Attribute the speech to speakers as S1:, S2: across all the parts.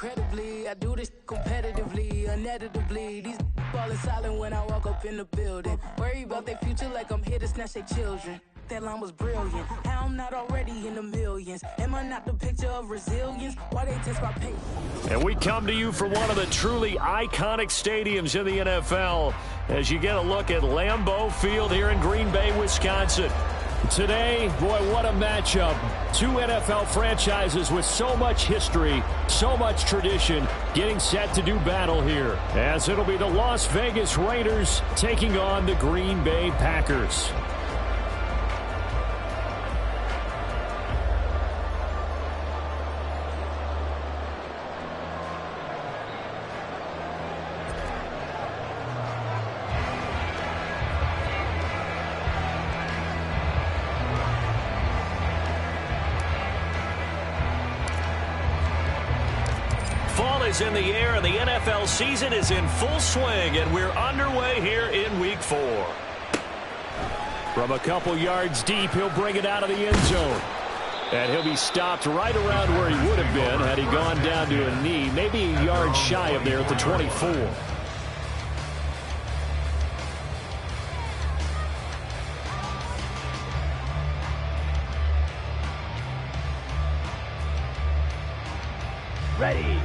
S1: incredibly. I do this competitively, uneditably. These falling silent when I walk up in the building. Worry about their future like I'm here to snatch their children. That line was brilliant. How I'm not already in the millions? Am I not the picture of resilience? Why they test my patience?
S2: And we come to you from one of the truly iconic stadiums in the NFL as you get a look at Lambeau Field here in Green Bay, Wisconsin. Today, boy, what a matchup. Two NFL franchises with so much history, so much tradition, getting set to do battle here, as it'll be the Las Vegas Raiders taking on the Green Bay Packers. In the air, and the NFL season is in full swing, and we're underway here in Week 4. From a couple yards deep, he'll bring it out of the end zone. And he'll be stopped right around where he would have been had he gone down to a knee, maybe a yard shy of there at the 24.
S3: Ready.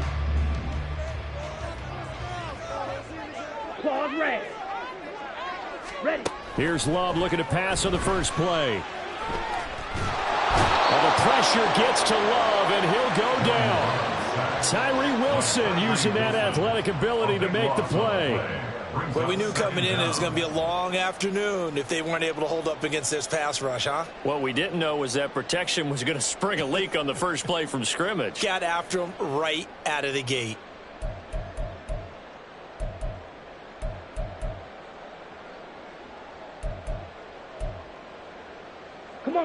S3: Claws ready. Ready.
S2: Here's Love looking to pass on the first play. Well, the pressure gets to Love, and he'll go down. Tyree Wilson using that athletic ability to make the play.
S4: Well, we knew coming in it was going to be a long afternoon if they weren't able to hold up against this pass rush, huh?
S2: What we didn't know was that protection was going to spring a leak on the first play from scrimmage.
S4: Got after him right out of the gate.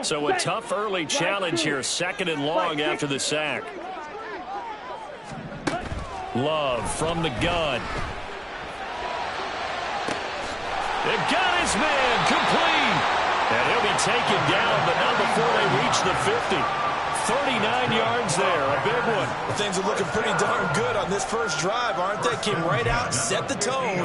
S2: So a tough early challenge here, 2nd and long after the sack. Love from the gun. They've got his man complete. And he'll be taken down, but not before they reach the 50. 39 yards there, a big one.
S4: Well, things are looking pretty darn good on this first drive, aren't they? Came right out, set the tone,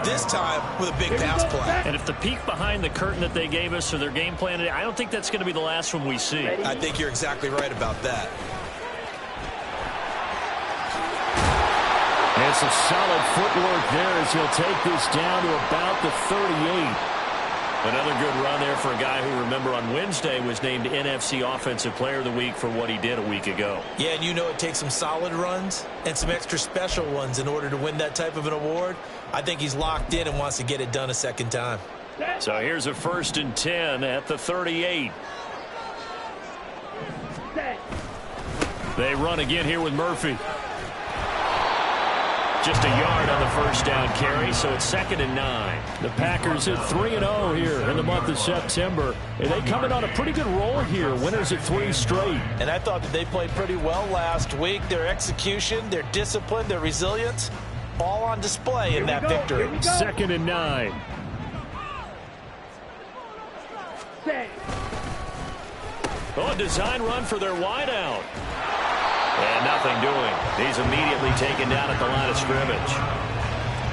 S4: this time with a big pass play.
S2: And if the peek behind the curtain that they gave us or their game plan, I don't think that's going to be the last one we see.
S4: I think you're exactly right about that.
S2: And some solid footwork there as he'll take this down to about the 38. Another good run there for a guy who, remember, on Wednesday was named NFC Offensive Player of the Week for what he did a week ago.
S4: Yeah, and you know it takes some solid runs and some extra special ones in order to win that type of an award. I think he's locked in and wants to get it done a second time.
S2: So here's a 1st and 10 at the 38. They run again here with Murphy. Just a yard on the first down carry, so it's 2nd and 9. The Packers at 3-0 here in the month of September. And they coming on a pretty good roll here, winners at 3 straight.
S4: And I thought that they played pretty well last week. Their execution, their discipline, their resilience, all on display in that victory.
S2: 2nd and 9. Oh, a design run for their wideout. And nothing doing. He's immediately taken down at the line of scrimmage.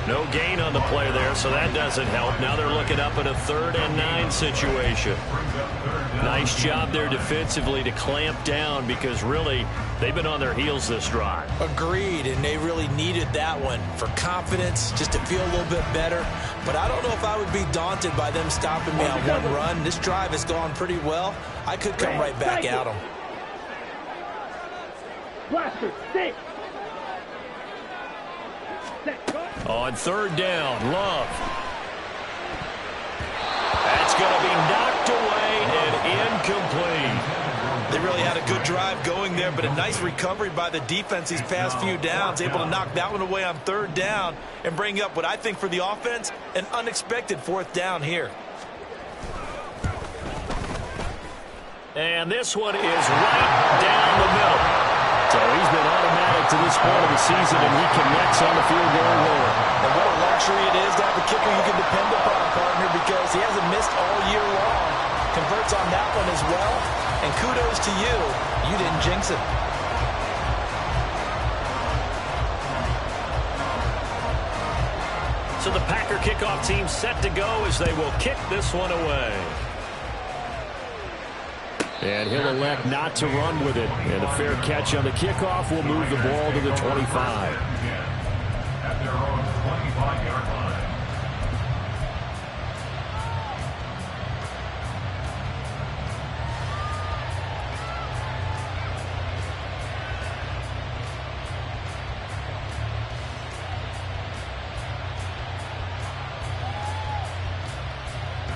S2: No gain on the play there, so that doesn't help. Now they're looking up at a 3rd and 9 situation. Nice job there defensively to clamp down because really they've been on their heels this drive.
S4: Agreed, and they really needed that one for confidence, just to feel a little bit better. But I don't know if I would be daunted by them stopping me on one run. This drive has gone pretty well. I could come right back at them.
S3: Blaster, stay.
S2: On 3rd down, Love. That's going to be knocked away and incomplete.
S4: They really had a good drive going there, but a nice recovery by the defense these past few downs, able to knock that one away on 3rd down and bring up what I think for the offense, an unexpected 4th down here.
S2: And this one is right down the middle. So he's been automatic to this point of the season, and he connects on the field goal there.
S4: And what a luxury it is to have a kicker you can depend upon, partner, because he hasn't missed all year long. Converts on that one as well. And kudos to you. You didn't jinx it.
S2: So the Packer kickoff team set to go as they will kick this one away. And he'll elect not to run with it. And a fair catch on the kickoff will move the ball to the 25.
S5: At their own 25-yard line.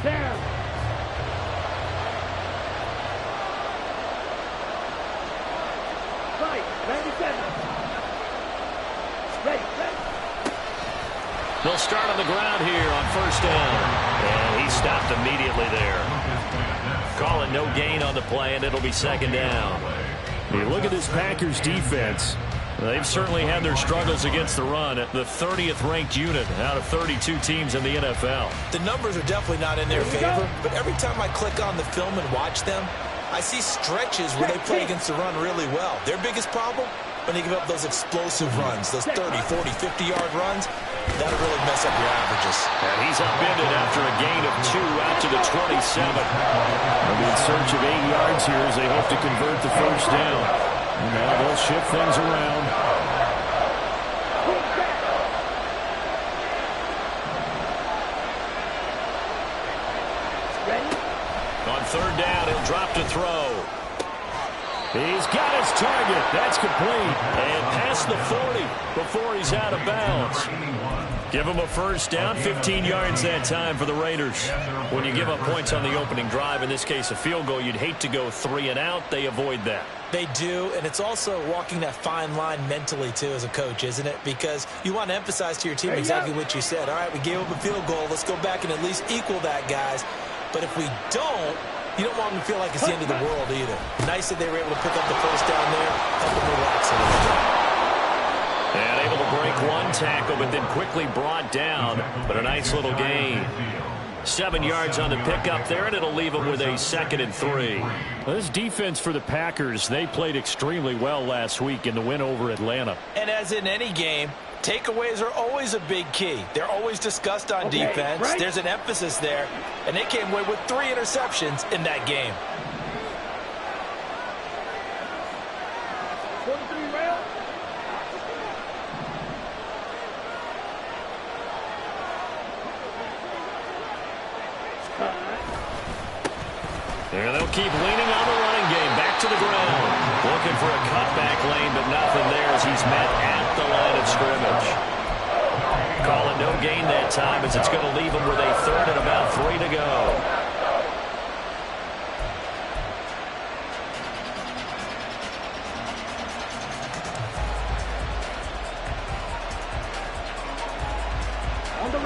S3: Down. Right, 97. Ready.
S2: They'll start on the ground here on first down. And he stopped immediately there. Call it no gain on the play, and it'll be second down. You look at this Packers defense. They've certainly had their struggles against the run. The 30th ranked unit out of 32 teams in the NFL.
S4: The numbers are definitely not in their favor, but every time I click on the film and watch them, I see stretches where they play against the run really well. Their biggest problem? When they give up those explosive runs, those 30, 40, 50-yard runs, that'll really mess up your averages.
S2: And he's upended after a gain of 2 out to the 27. They'll be in search of 8 yards here as they hope to convert the first down. Now they'll shift things around.
S3: Ready?
S2: On third down, he'll drop to throw. He's got his target. That's complete. And past the 40 before he's out of bounds. Give him a first down, 15 yards that time for the Raiders. When you give up points on the opening drive, in this case a field goal, you'd hate to go 3 and out. They avoid that.
S4: They do, and it's also walking that fine line mentally, too, as a coach, isn't it? Because you want to emphasize to your team exactly what you said. All right, we gave up a field goal. Let's go back and at least equal that, guys. But if we don't, you don't want them to feel like it's the end of the world either. Nice that they were able to pick up the first down there, help them relax a little bit.
S2: And able to break one tackle, but then quickly brought down. But a nice little gain. 7 yards on the pickup there, and it'll leave them with a 2nd and 3. Well, this defense for the Packers, they played extremely well last week in the win over Atlanta.
S4: And as in any game, takeaways are always a big key. They're always discussed on defense.
S3: Right.
S4: There's an emphasis there, and they came away with 3 interceptions in that game.
S3: 43 rail.
S2: And they'll keep leaning on the running game. Back to the ground. Looking for a cutback lane, but nothing there as he's met at the line of scrimmage. Calling no gain that time as it's going to leave him with a 3rd and about 3 to go.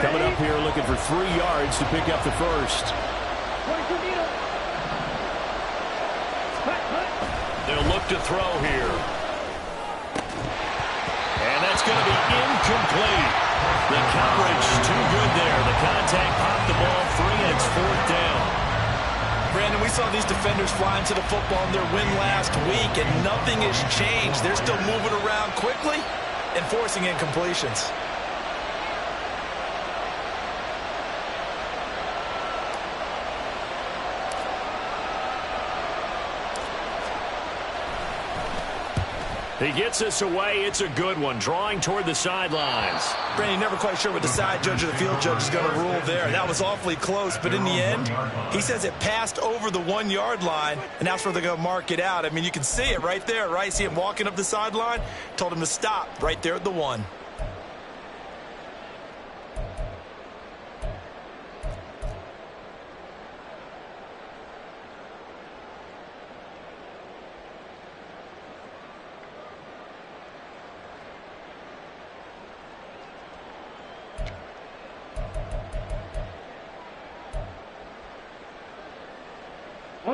S2: Coming up here looking for 3 yards to pick up the first.
S3: 22 meter.
S2: They'll look to throw here. And that's going to be incomplete. The coverage too good there. The contact popped the ball free, and it's 4th down.
S4: Brandon, we saw these defenders flying to the football in their win last week, and nothing has changed. They're still moving around quickly and forcing incompletions.
S2: He gets us away. It's a good one. Drawing toward the sidelines.
S4: Brandon, never quite sure what the side judge or the field judge is going to rule there. That was awfully close, but in the end, he says it passed over the 1-yard line, and that's where they're going to mark it out. I mean, you can see it right there, right? See him walking up the sideline? Told him to stop right there at the 1.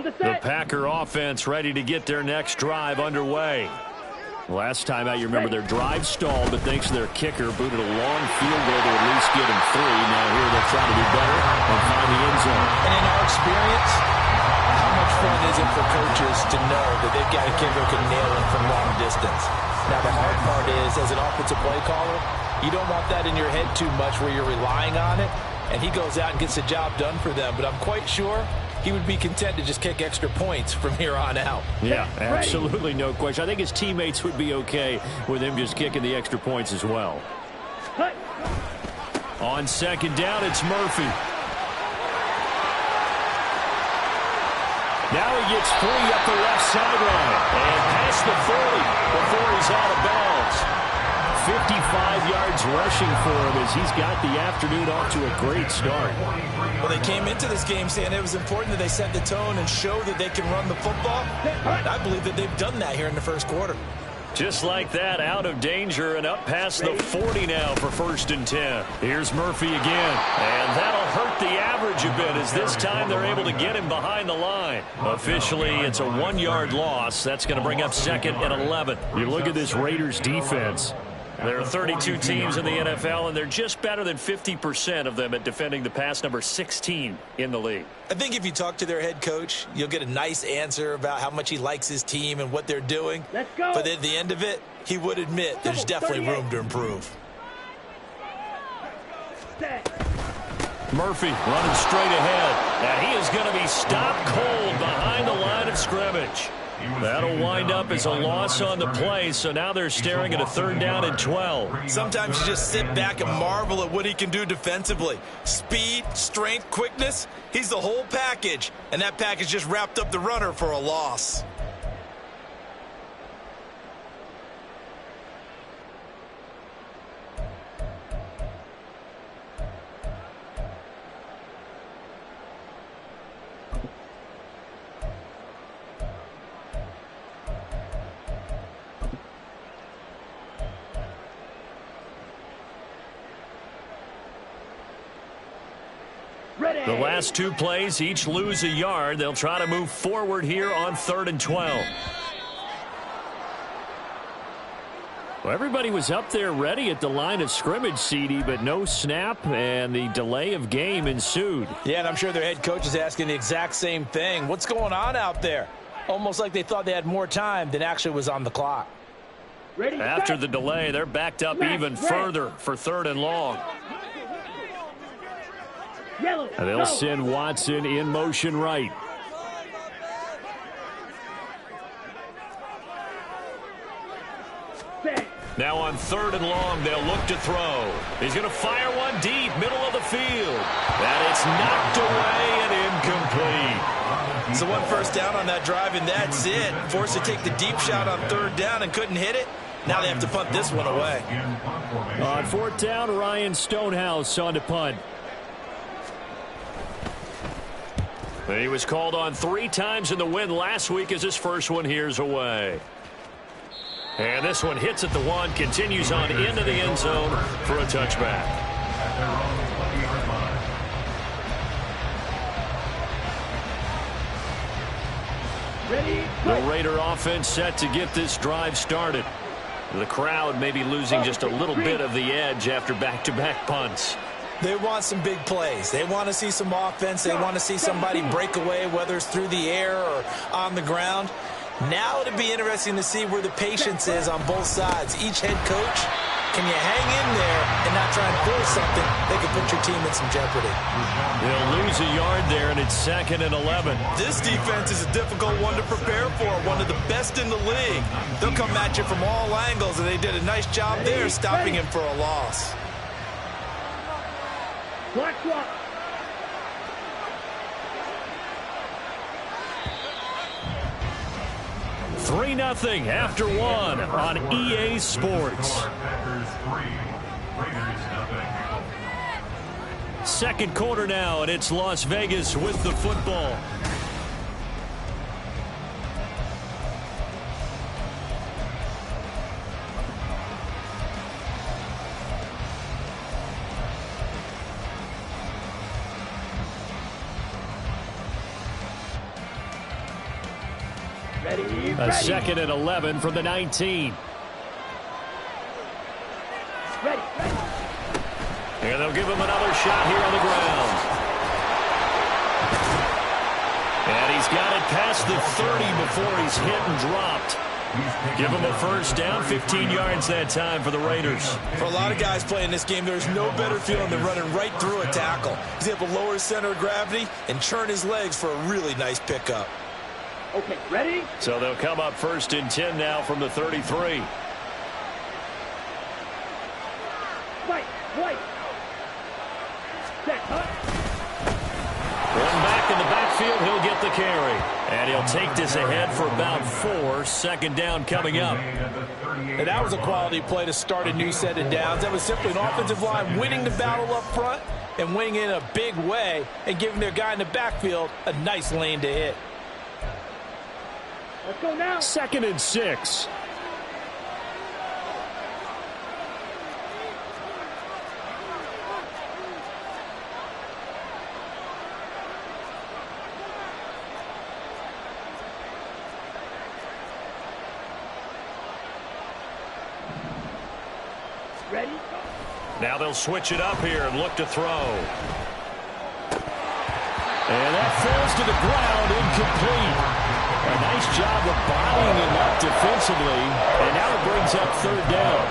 S2: The Packer offense ready to get their next drive underway. Last time out, you remember their drive stalled, but thanks to their kicker, booted a long field goal to at least get him 3. Now here they're trying to do better and find the end zone.
S4: And in our experience, how much fun is it for coaches to know that they've got a kicker who can nail it from long distance? Now, the hard part is, as an offensive play caller, you don't want that in your head too much where you're relying on it, and he goes out and gets the job done for them. But I'm quite sure he would be content to just kick extra points from here on out.
S2: Yeah, absolutely no question. I think his teammates would be okay with him just kicking the extra points as well. On second down, it's Murphy. Now he gets free up the left sideline and past the 40 before he's out of bounds. 55 yards rushing for him as he's got the afternoon off to a great start.
S4: Well, they came into this game saying it was important that they set the tone and show that they can run the football. And I believe that they've done that here in the first quarter.
S2: Just like that, out of danger and up past the 40 now for 1st and 10. Here's Murphy again, and that'll hurt the average a bit as this time they're able to get him behind the line. Officially, it's a 1-yard loss. That's going to bring up 2nd and 11. You look at this Raiders defense. There are 32 teams in the NFL, and they're just better than 50% of them at defending the pass, number 16 in the league.
S4: I think if you talk to their head coach, you'll get a nice answer about how much he likes his team and what they're doing.
S3: Let's go.
S4: But at the end of it, he would admit there's definitely room to improve.
S2: Murphy running straight ahead, and he is going to be stopped cold behind the line of scrimmage. That'll wind up as a loss on the play, so now they're staring at a 3rd down and 12.
S4: Sometimes you just sit back and marvel at what he can do defensively. Speed, strength, quickness, he's the whole package. And that package just wrapped up the runner for a loss.
S2: The last 2 plays each lose a yard. They'll try to move forward here on 3rd and 12. Well, everybody was up there ready at the line of scrimmage, CD, but no snap, and the delay of game ensued.
S4: Yeah, and I'm sure their head coach is asking the exact same thing. What's going on out there? Almost like they thought they had more time than actually was on the clock.
S2: After the delay, they're backed up even further for 3rd and long. And they'll send Watson in motion right. Now on 3rd and long, they'll look to throw. He's going to fire one deep, middle of the field. And it's knocked away and incomplete.
S4: So 1 first down on that drive, and that's it. Forced to take the deep shot on 3rd down and couldn't hit it. Now they have to punt this one away.
S2: On 4th down, Ryan Stonehouse on to punt. He was called on 3 times in the win last week as his first one here's away. And this one hits at the 1, continues on into the end zone for a touchback. The Raider offense set to get this drive started. The crowd may be losing just a little bit of the edge after back-to-back punts.
S4: They want some big plays. They want to see some offense. They want to see somebody break away, whether it's through the air or on the ground. Now it'll be interesting to see where the patience is on both sides. Each head coach, can you hang in there and not try and force something that could put your team in some jeopardy?
S2: They'll lose a yard there, and it's 2nd and 11.
S4: This defense is a difficult one to prepare for, one of the best in the league. They'll come at you from all angles, and they did a nice job there stopping him for a loss.
S3: Black block.
S2: Three 3-0 after 1 on EA Sports. Second quarter now, and it's Las Vegas with the football. A 2nd and 11 from the 19.
S3: Ready.
S2: And they'll give him another shot here on the ground. And he's got it past the 30 before he's hit and dropped. Give them a first down, 15 yards that time for the Raiders.
S4: For a lot of guys playing this game, there's no better feeling than running right through a tackle. He's able to lower his center of gravity and churn his legs for a really nice pickup.
S3: Okay, ready?
S2: So they'll come up 1st and 10 now from the 33.
S3: Right. Set, hut.
S2: One back in the backfield, he'll get the carry. And he'll take this ahead for about 4. 2nd down coming up.
S4: And that was a quality play to start a new set of downs. That was simply an offensive line winning the battle up front and winning in a big way and giving their guy in the backfield a nice lane to hit.
S3: Let's go now.
S2: 2nd and 6.
S3: Ready?
S2: Now they'll switch it up here and look to throw. And that falls to the ground, incomplete. A nice job of bodying him up defensively. And now it brings up 3rd down.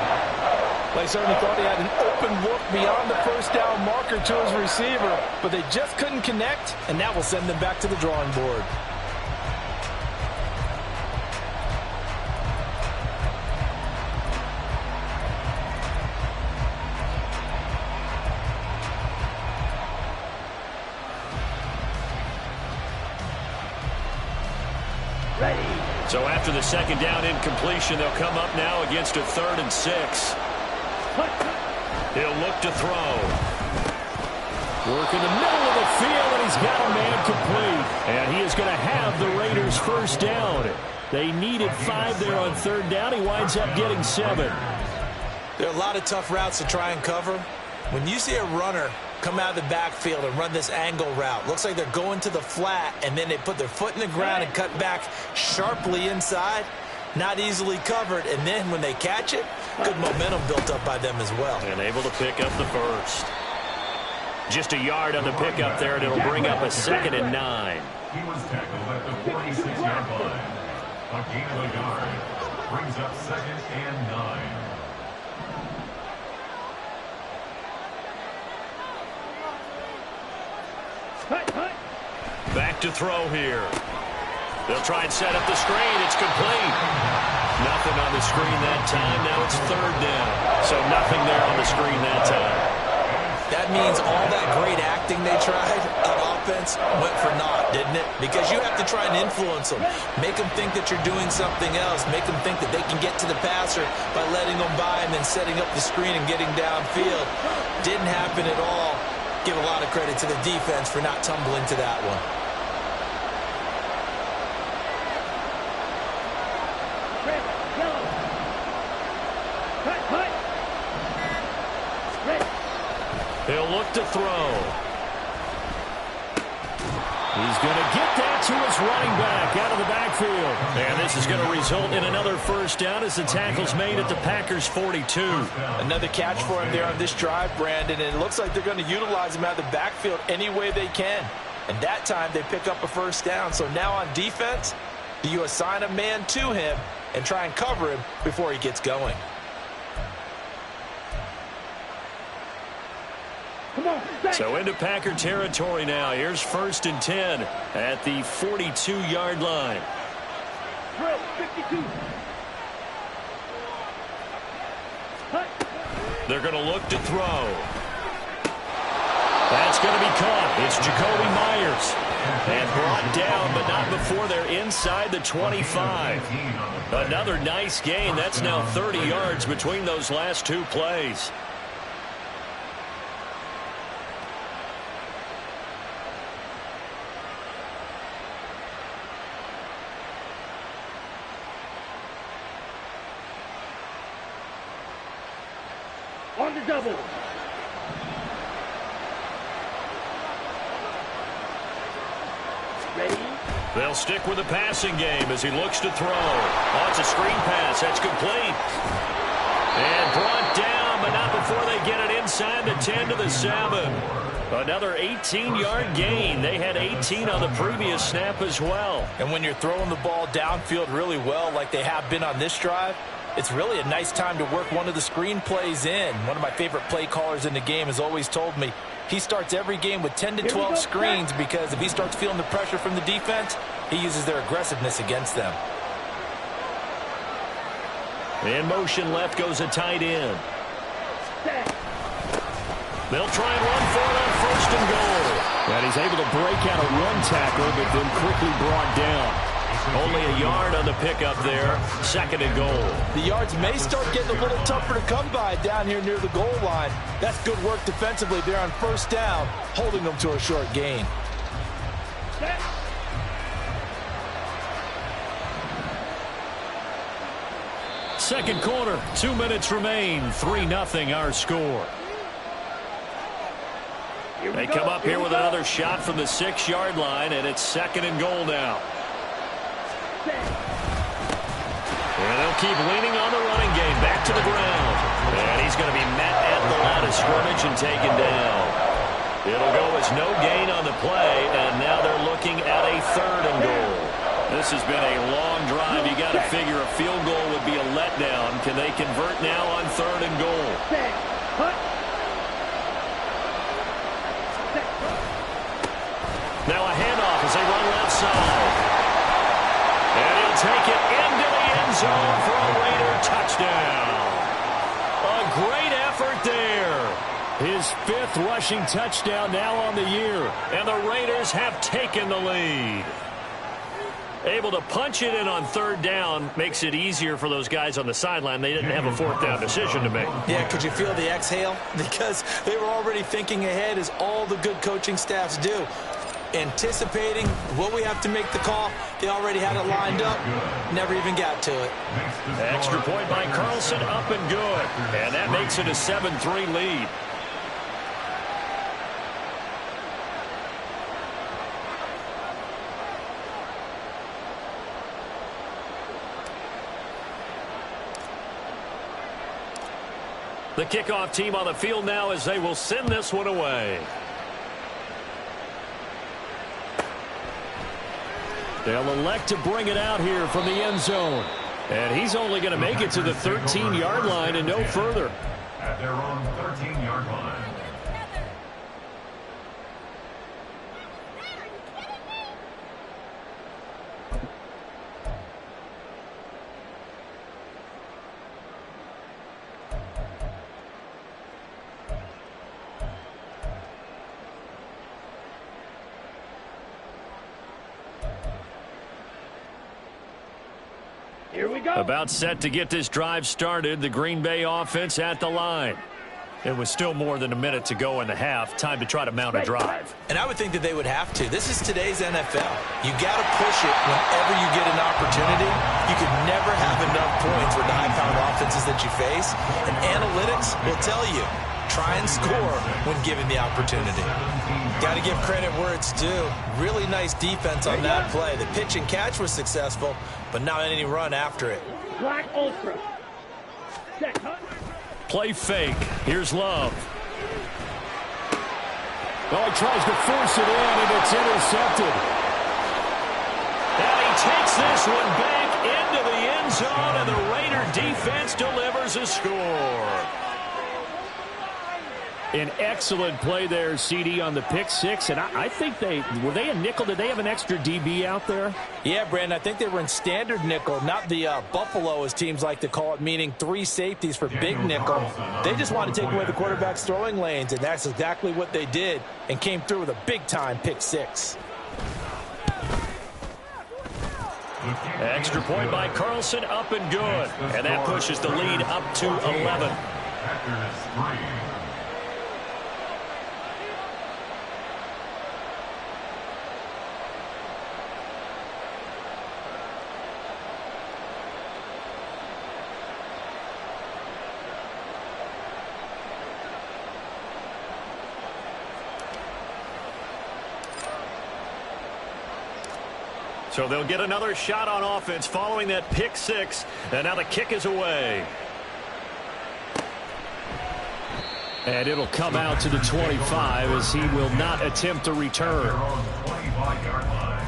S4: They certainly thought he had an open look beyond the first down marker to his receiver, but they just couldn't connect, and that will send them back to the drawing board.
S2: So after the 2nd down incompletion, they'll come up now against a 3rd and 6. He'll look to throw. Work in the middle of the field, and he's got a man complete. And he is going to have the Raiders' 1st down. They needed 5 there on 3rd down. He winds up getting 7.
S4: There are a lot of tough routes to try and cover. When you see a runner come out of the backfield and run this angle route, looks like they're going to the flat, and then they put their foot in the ground and cut back sharply inside. Not easily covered, and then when they catch it, good momentum built up by them as well.
S2: And able to pick up the 1st. Just a yard on the pickup there, and it'll bring up a 2nd and 9.
S5: He was tackled at the 46-yard line. A gain of a yard brings up 2nd and 9.
S2: Back to throw here. They'll try and set up the screen. It's complete. Nothing on the screen that time. Now it's 3rd down. So nothing there on the screen that time.
S4: That means all that great acting they tried on offense went for naught, didn't it? Because you have to try and influence them. Make them think that you're doing something else. Make them think that they can get to the passer by letting them by and then setting up the screen and getting downfield. Didn't happen at all. Give a lot of credit to the defense for not tumbling to that one.
S2: He'll look to throw. He's going to get that to his running back out of the backfield. And this is going to result in another 1st down as the tackle's made at the Packers' 42.
S4: Another catch for him there on this drive, Brandon, and it looks like they're going to utilize him out of the backfield any way they can. And that time they pick up a 1st down. So now on defense, do you assign a man to him and try and cover him before he gets going?
S2: So into Packer territory now. Here's 1st and 10 at the 42-yard line.
S3: 52.
S2: They're going to look to throw. That's going to be caught. It's Jacoby Myers. And brought down, but not before they're inside the 25. Another nice gain. That's now 30 yards between those last 2 plays.
S3: On the double. Ready?
S2: They'll stick with the passing game as he looks to throw. Oh, it's a screen pass. That's complete. And brought down, but not before they get it inside the 10 to the 7. Another 18-yard gain. They had 18 on the previous snap as well.
S4: And when you're throwing the ball downfield really well like they have been on this drive, it's really a nice time to work one of the screen plays in. One of my favorite play callers in the game has always told me he starts every game with 10 to 12 screens because if he starts feeling the pressure from the defense, he uses their aggressiveness against them.
S2: In motion left goes a tight end. They'll try and run for it on 1st and goal.
S6: And he's able to break out a run tackle, but then quickly brought down.
S2: Only a yard on the pickup there. 2nd and goal.
S4: The yards may start getting a little tougher to come by down here near the goal line. That's good work defensively there on 1st down, holding them to a short gain.
S2: Second quarter, 2 minutes remain. 3-0 our score. They come up here with another shot from the 6-yard line, and it's 2nd and goal now. And they'll keep leaning on the running game. Back to the ground. And he's going to be met at the line of scrimmage and taken down. It'll go as no gain on the play, and now they're looking at a 3rd and goal. This has been a long drive. You got to figure a field goal would be a letdown. Can they convert now on 3rd and goal? Now a handoff as they run left side. And he'll take it into the end zone for a Raider touchdown. A great effort there. His 5th rushing touchdown now on the year. And the Raiders have taken the lead. Able to punch it in on 3rd down makes it easier for those guys on the sideline. They didn't have a 4th down decision to make.
S4: Yeah, could you feel the exhale? Because they were already thinking ahead, as all the good coaching staffs do. Anticipating what we have to make the call. They already had it lined up. Never even got to it.
S2: Extra point by Carlson, up and good. And that makes it a 7-3 lead. The kickoff team on the field now as they will send this one away. They'll elect to bring it out here from the end zone. And he's only going to make it to the 13-yard line and no further.
S5: At their own 13-yard line.
S3: Here we go.
S2: About set to get this drive started. The Green Bay offense at the line. It was still more than a minute to go in the half. Time to try to mount a drive.
S4: And I would think that they would have to. This is today's NFL. You got to push it whenever you get an opportunity. You could never have enough points with the high-powered offenses that you face. And analytics will tell you, try and score when given the opportunity. Got to give credit where it's due. Really nice defense on that play. The pitch and catch was successful, but not any run after it.
S3: Black Ultra. Set, huh?
S2: Play fake. Here's Love.
S6: Oh, he tries to force it in, and it's intercepted.
S2: And he takes this one back into the end zone, and the Raider defense delivers a score.
S6: An excellent play there, CD, on the pick six. And I think were they a nickel? Did they have an extra DB out there?
S4: Yeah, Brandon, I think they were in standard nickel, not the Buffalo, as teams like to call it, meaning 3 safeties for big nickel. They just wanted to take away the quarterback's throwing lanes, and that's exactly what they did, and came through with a big-time pick six.
S2: Extra point by Carlson, up and good. And that pushes the lead up to 11.
S5: Packers 3.
S2: So they'll get another shot on offense following that pick six. And now the kick is away. And it'll come out to the 25 as he will not attempt a return.
S5: 25-yard line.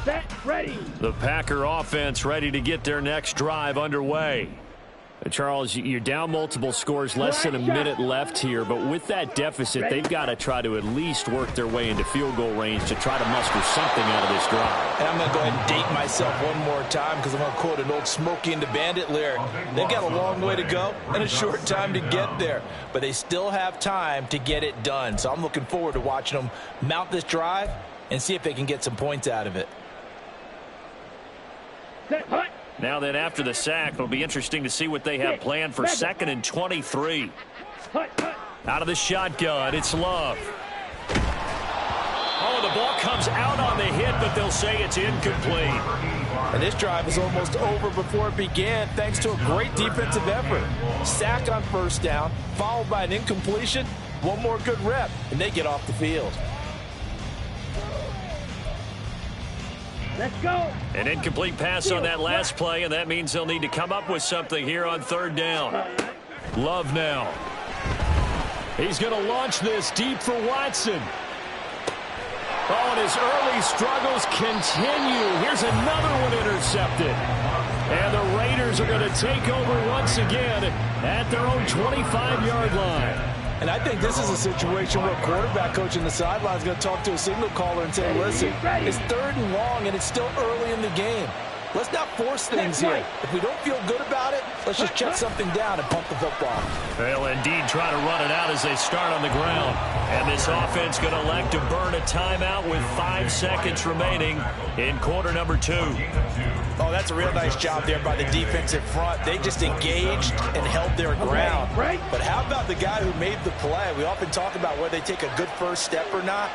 S3: Set, ready.
S2: The Packer offense ready to get their next drive underway. Charles, you're down multiple scores, less than a minute left here, but with that deficit, they've got to try to at least work their way into field goal range to try to muster something out of this drive.
S4: And I'm going to go ahead and date myself one more time because I'm going to quote an old Smokey and the Bandit lyric. They've got a long way to go and a short time to get there, but they still have time to get it done. So I'm looking forward to watching them mount this drive and see if they can get some points out of it.
S3: Set, hut.
S2: Now then, after the sack, it'll be interesting to see what they have planned for 2nd and 23.
S3: Hut, hut.
S2: Out of the shotgun, it's Love. Oh, the ball comes out on the hit, but they'll say it's incomplete.
S4: And this drive is almost over before it began thanks to a great defensive effort. Sack on first down, followed by an incompletion. One more good rep, and they get off the field.
S3: Let's go.
S2: An incomplete pass on that last play, and that means they'll need to come up with something here on 3rd down. Love now. He's going to launch this deep for Watson. Oh, and his early struggles continue. Here's another one intercepted. And the Raiders are going to take over once again at their own 25-yard line.
S4: And I think this is a situation where a quarterback coach in the sideline is going to talk to a signal caller and say, listen, it's 3rd and long and it's still early in the game. Let's not force things here. If we don't feel good about it, let's just shut something down and pump the football.
S2: They'll indeed try to run it out as they start on the ground. And this offense going to elect to burn a timeout with 5 seconds remaining in quarter number 2.
S4: Oh, that's a real nice job there by the defensive front. They just engaged and held their ground. But how about the guy who made the play? We often talk about whether they take a good first step or not.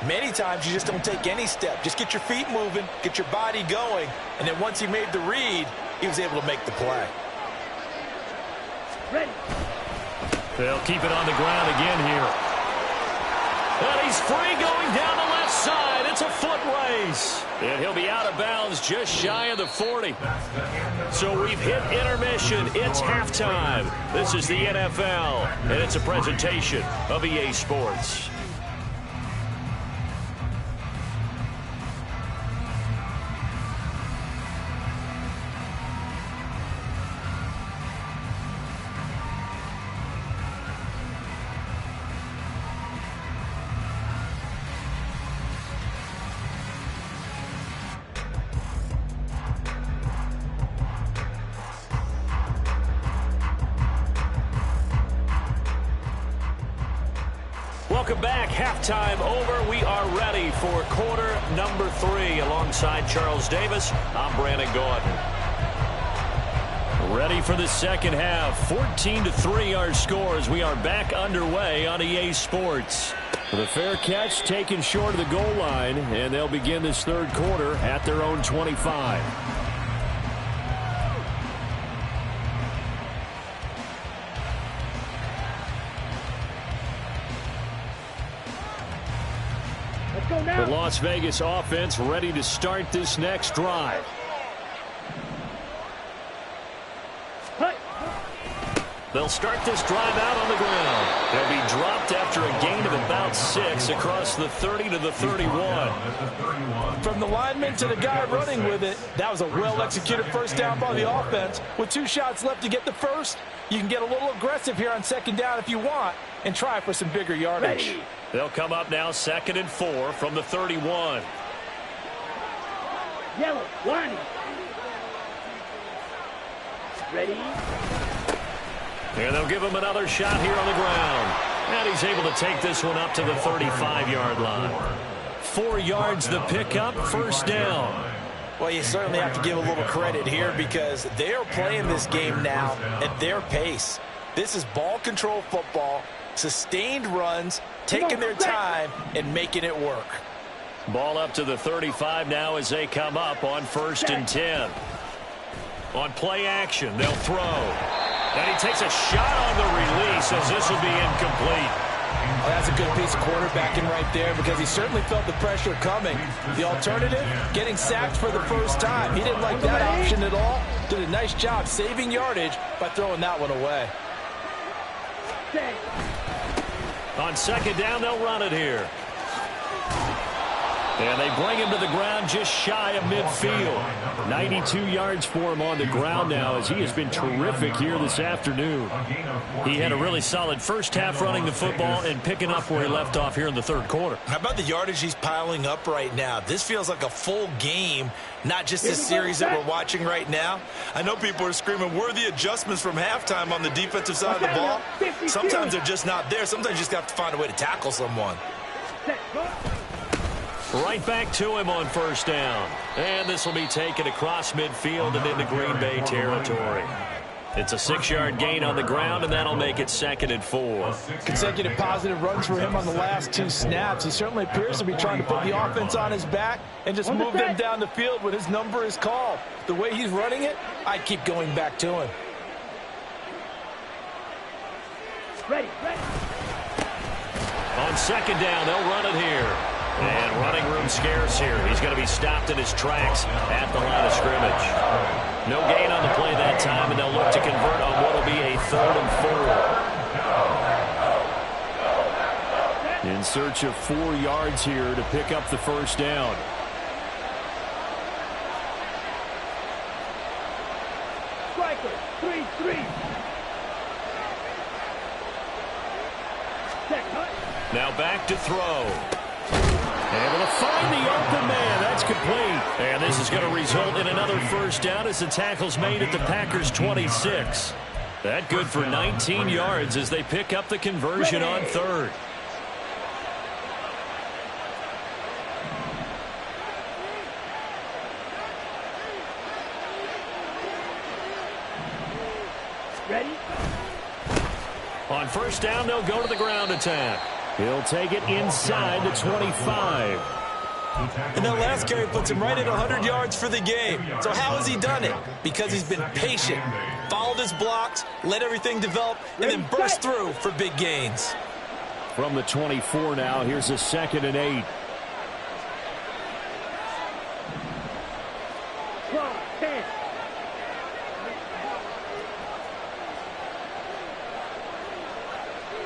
S4: Many times you just don't take any step. Just get your feet moving, get your body going, and then once he made the read, he was able to make the play.
S3: Ready.
S2: They'll keep it on the ground again here. And he's free going down the left side. It's a foot race. And he'll be out of bounds just shy of the 40. So we've hit intermission. It's halftime. This is the NFL, and it's a presentation of EA Sports. Welcome back. Halftime over. We are ready for quarter number 3. Alongside Charles Davis, I'm Brandon Gaudin. Ready for the second half. 14-3 our scores. We are back underway on EA Sports. The fair catch taken short of the goal line, and they'll begin this 3rd quarter at their own 25. The Las Vegas offense ready to start this next drive. They'll start this drive out on the ground. They'll be dropped after a gain of about 6 across the 30 to the 31.
S4: From the lineman to the guy running with it, that was a well-executed first down by the offense. With 2 shots left to get the first, you can get a little aggressive here on 2nd down if you want and try for some bigger yardage.
S3: Ready.
S2: They'll come up now 2nd and 4 from the 31.
S3: Yellow, one. Ready.
S2: And they'll give him another shot here on the ground. And he's able to take this one up to the 35-yard line. 4 yards the pickup, first down.
S4: Well, you certainly have to give a little credit here because they are playing this game now at their pace. This is ball control football, sustained runs, taking their time and making it work.
S2: Ball up to the 35 now as they come up on 1st and 10. On play action, they'll throw. And he takes a shot on the release as this will be incomplete.
S4: Oh, that's a good piece of quarterbacking right there because he certainly felt the pressure coming. The alternative, getting sacked for the first time. He didn't like that option at all. Did a nice job saving yardage by throwing that one away.
S2: On second down, they'll run it here. And they bring him to the ground just shy of midfield. 92 yards for him on the ground now as he has been terrific here this afternoon. He had a really solid first half running the football and picking up where he left off here in the third quarter.
S4: How about the yardage he's piling up right now? This feels like a full game, not just this series that we're watching right now. I know people are screaming, where are the adjustments from halftime on the defensive side of the ball? Sometimes they're just not there. Sometimes you just have to find a way to tackle someone.
S2: Right back to him on first down. And this will be taken across midfield and into Green Bay territory. It's a 6-yard gain on the ground, and that'll make it 2nd and 4.
S4: Consecutive positive runs for him on the last 2 snaps. He certainly appears to be trying to put the offense on his back and just move them down the field when his number is called. The way he's running it, I'd keep going back to him.
S3: Ready.
S2: On second down, they'll run it here. And running room scarce here. He's going to be stopped in his tracks at the line of scrimmage. No gain on the play that time, and they'll look to convert on what will be a 3rd and 4. In search of 4 yards here to pick up the first down.
S3: Striker, 3-3.
S2: Now back to throw. Able to find the open man. That's complete. And this is going to result in another first down as the tackle's made at the Packers' 26. That good for 19 yards as they pick up the conversion on 3rd.
S3: Ready?
S2: On first down, they'll go to the ground attack. He'll take it inside the 25.
S4: And that last carry puts him right at 100 yards for the game. So how has he done it? Because he's been patient, followed his blocks, let everything develop, and then burst through for big gains.
S2: From the 24 now, here's a 2nd and 8.
S3: Clock, 10.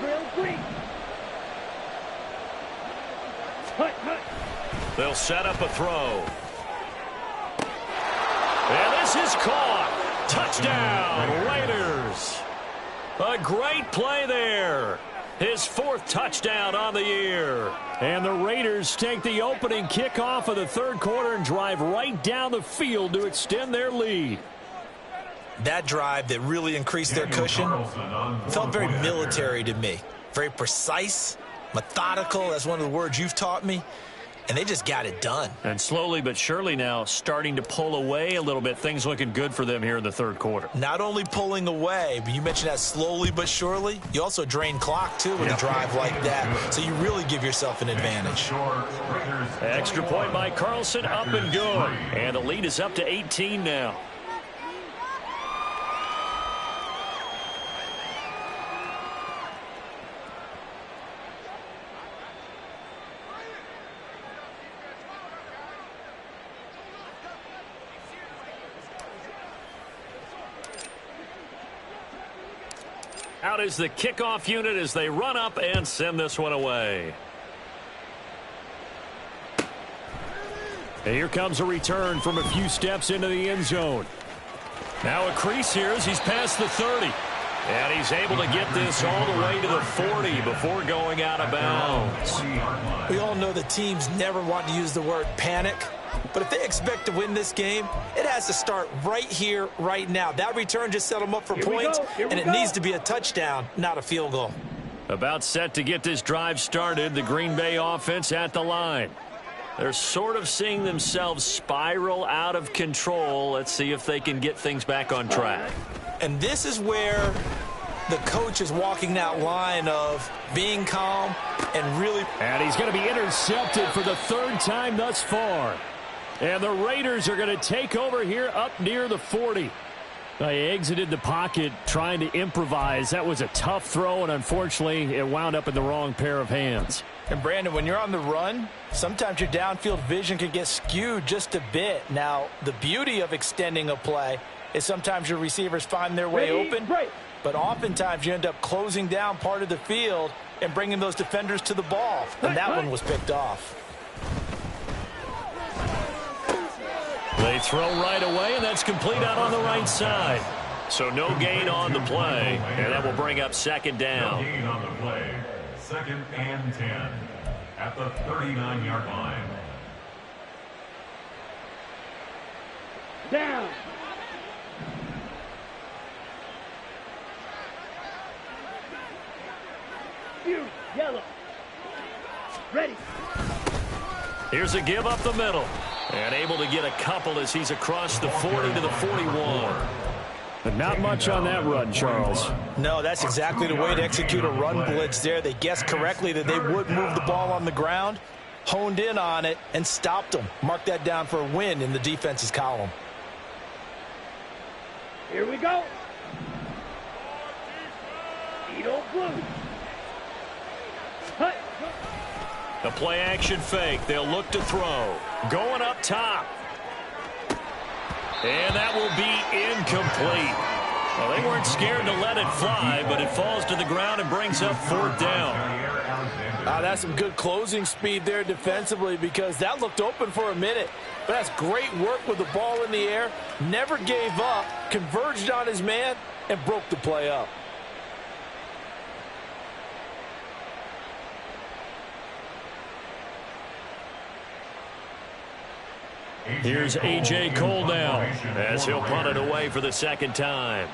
S3: Drill 3. Hut.
S2: They'll set up a throw. And this is caught. Touchdown, Raiders. A great play there. His 4th touchdown on the year. And the Raiders take the opening kickoff of the 3rd quarter and drive right down the field to extend their lead.
S4: That drive that really increased their cushion felt very military to me. Very precise, methodical. That's one of the words you've taught me. And they just got it done.
S2: And slowly but surely now starting to pull away a little bit. Things looking good for them here in the 3rd quarter.
S4: Not only pulling away, but you mentioned that slowly but surely. You also drain clock, too, with a drive like that. So you really give yourself an advantage.
S2: Extra point by Carlson, up and good. And the lead is up to 18 now. Out is the kickoff unit as they run up and send this one away. And here comes a return from a few steps into the end zone. Now a crease here as he's past the 30. And he's able to get this all the way to the 40 before going out of bounds.
S4: We all know the teams never want to use the word panic. But if they expect to win this game, it has to start right here, right now. That return just set them up for points, and it needs to be a touchdown, not a field goal.
S2: About set to get this drive started, the Green Bay offense at the line. They're sort of seeing themselves spiral out of control. Let's see if they can get things back on track.
S4: And this is where the coach is walking that line of being calm and really...
S2: And he's going to be intercepted for the 3rd time thus far. And the Raiders are going to take over here up near the 40.
S6: He exited the pocket trying to improvise. That was a tough throw, and unfortunately, it wound up in the wrong pair of hands.
S4: And, Brandon, when you're on the run, sometimes your downfield vision can get skewed just a bit. Now, the beauty of extending a play is sometimes your receivers find their way open, but oftentimes you end up closing down part of the field and bringing those defenders to the ball. And that one was picked off.
S2: They throw right away, and that's complete out on the right side. So no gain on the play, and that will bring up second down.
S5: No gain on the play. 2nd and 10 at the 39-yard line.
S3: Down. You, yellow. Ready.
S2: Here's a give up the middle. And able to get a couple as he's across the 40 to the 41.
S6: But not much on that run, Charles.
S4: No, that's exactly the way to execute a run blitz there. They guessed correctly that they would move the ball on the ground, honed in on it, and stopped them. Mark that down for a win in the defense's column.
S3: Here we go. Edo blue. Hut.
S2: The play action fake. They'll look to throw. Going up top. And that will be incomplete. Well, they weren't scared to let it fly, but it falls to the ground and brings up 4th down.
S4: That's some good closing speed there defensively, because that looked open for a minute. But that's great work with the ball in the air. Never gave up, converged on his man, and broke the play up.
S2: Here's A.J. Cole now as he'll punt it away for the second time.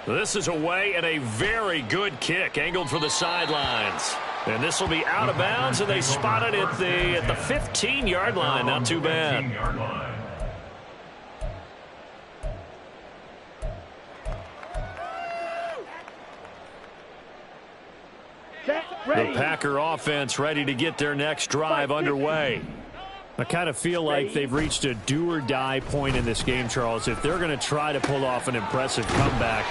S2: This is away, and a very good kick angled for the sidelines. And this will be out of bounds, and they spot it at the 15-yard line. Not too bad. The Packer offense ready to get their next drive underway.
S6: I kind of feel like they've reached a do-or-die point in this game, Charles. If they're going to try to pull off an impressive comeback,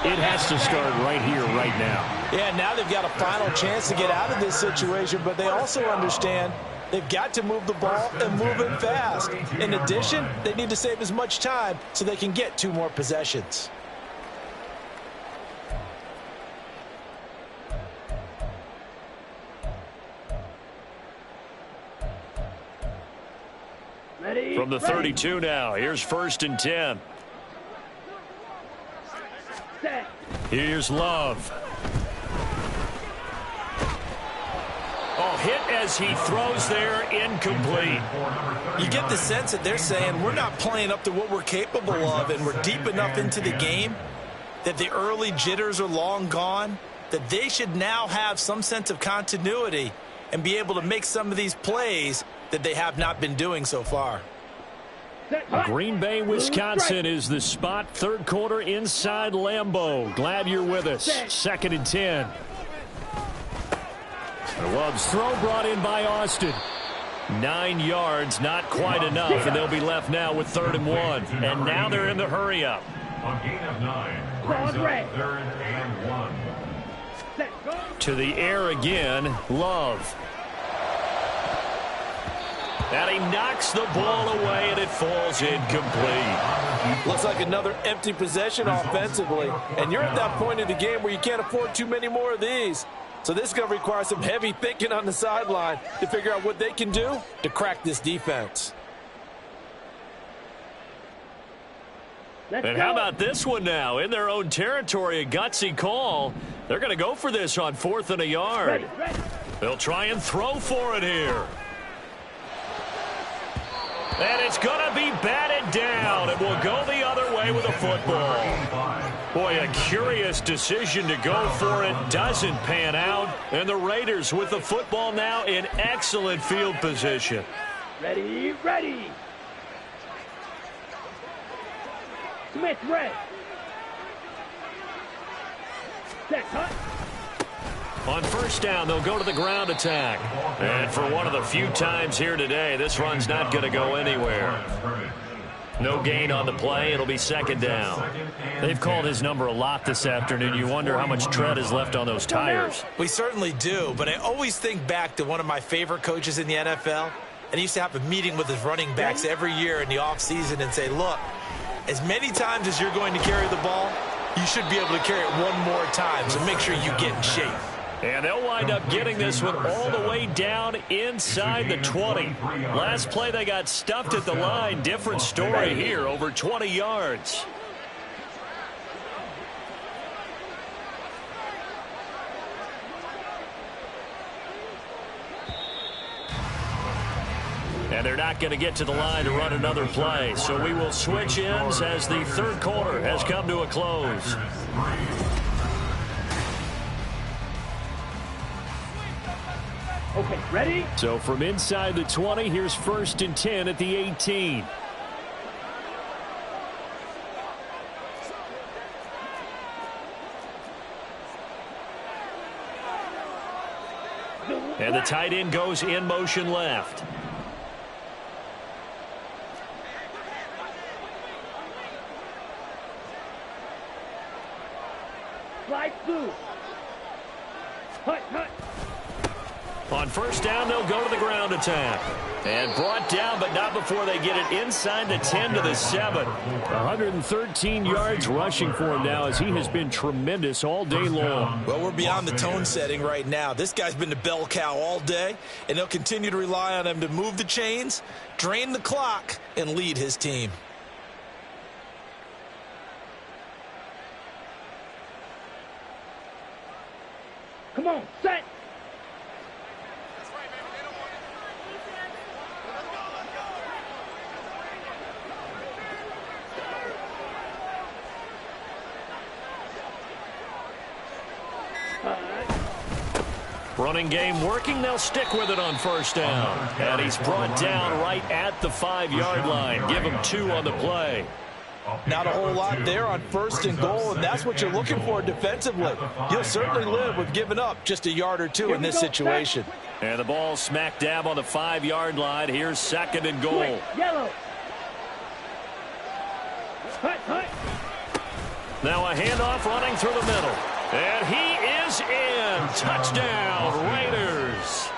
S6: it has to start right here, right now.
S4: Yeah, now they've got a final chance to get out of this situation, but they also understand they've got to move the ball and move it fast. In addition, they need to save as much time so they can get 2 more possessions.
S2: From the 32 now, here's 1st and 10. Here's Love. Oh, hit as he throws there, incomplete.
S4: You get the sense that they're saying we're not playing up to what we're capable of, and we're deep enough into the game that the early jitters are long gone, that they should now have some sense of continuity and be able to make some of these plays that they have not been doing so far.
S6: Green Bay, Wisconsin is the spot. 3rd quarter inside Lambeau. Glad you're with us. 2nd and 10. Love's throw brought in by Austin.
S2: 9 yards, not quite enough, and they'll be left now with 3rd and 1. And now they're in the hurry-up.
S5: A gain of 9 brings up 3rd and 1.
S2: To the air again, Love. And he knocks the ball away, and it falls incomplete.
S4: Looks like another empty possession offensively. And you're at that point in the game where you can't afford too many more of these. So this is going to require some heavy thinking on the sideline to figure out what they can do to crack this defense.
S2: And how about this one now? In their own territory, a gutsy call. They're going to go for this on 4th and a yard. They'll try and throw for it here. And it's going to be batted down. It will go the other way with a football. Boy, a curious decision to go for it. Doesn't pan out. And the Raiders with the football now in excellent field position.
S3: Ready, ready. Smith, red. Set, hut.
S2: On first down, they'll go to the ground attack. And for one of the few times here today, this run's not going to go anywhere. No gain on the play. It'll be second down. They've called his number a lot this afternoon. You wonder how much tread is left on those tires.
S4: We certainly do, but I always think back to one of my favorite coaches in the NFL. And he used to have a meeting with his running backs every year in the offseason and say, look, as many times as you're going to carry the ball, you should be able to carry it one more time, so make sure you get in shape.
S2: And they'll wind up getting this one all the way down inside the 20. Last play, they got stuffed at the line. Different story here, over 20 yards. And they're not going to get to the line to run another play. So we will switch ends as the third quarter has come to a close.
S3: Okay, ready?
S2: So from inside the 20, here's 1st and 10 at the 18. And the tight end goes in motion left.
S3: Slide through. Hut, hut.
S2: On first down, they'll go to the ground attack. And brought down, but not before they get it inside the 10 to the 7. 113 yards rushing for him now as he has been tremendous all day long.
S4: Well, we're beyond the tone setting right now. This guy's been the bell cow all day, and they'll continue to rely on him to move the chains, drain the clock, and lead his team.
S3: Come on, set.
S2: Running game working. They'll stick with it on first down. And he's brought down right at the 5-yard line. Give him 2 on the play.
S4: Not a whole lot there on 1st and goal, and that's what you're looking for defensively. You'll certainly live with giving up just a yard or 2 in this situation.
S2: And the ball smack dab on the 5-yard line. Here's 2nd and goal.
S3: Yellow. Hut, hut.
S2: Now a handoff running through the middle. And he is in. Touchdown, Raiders.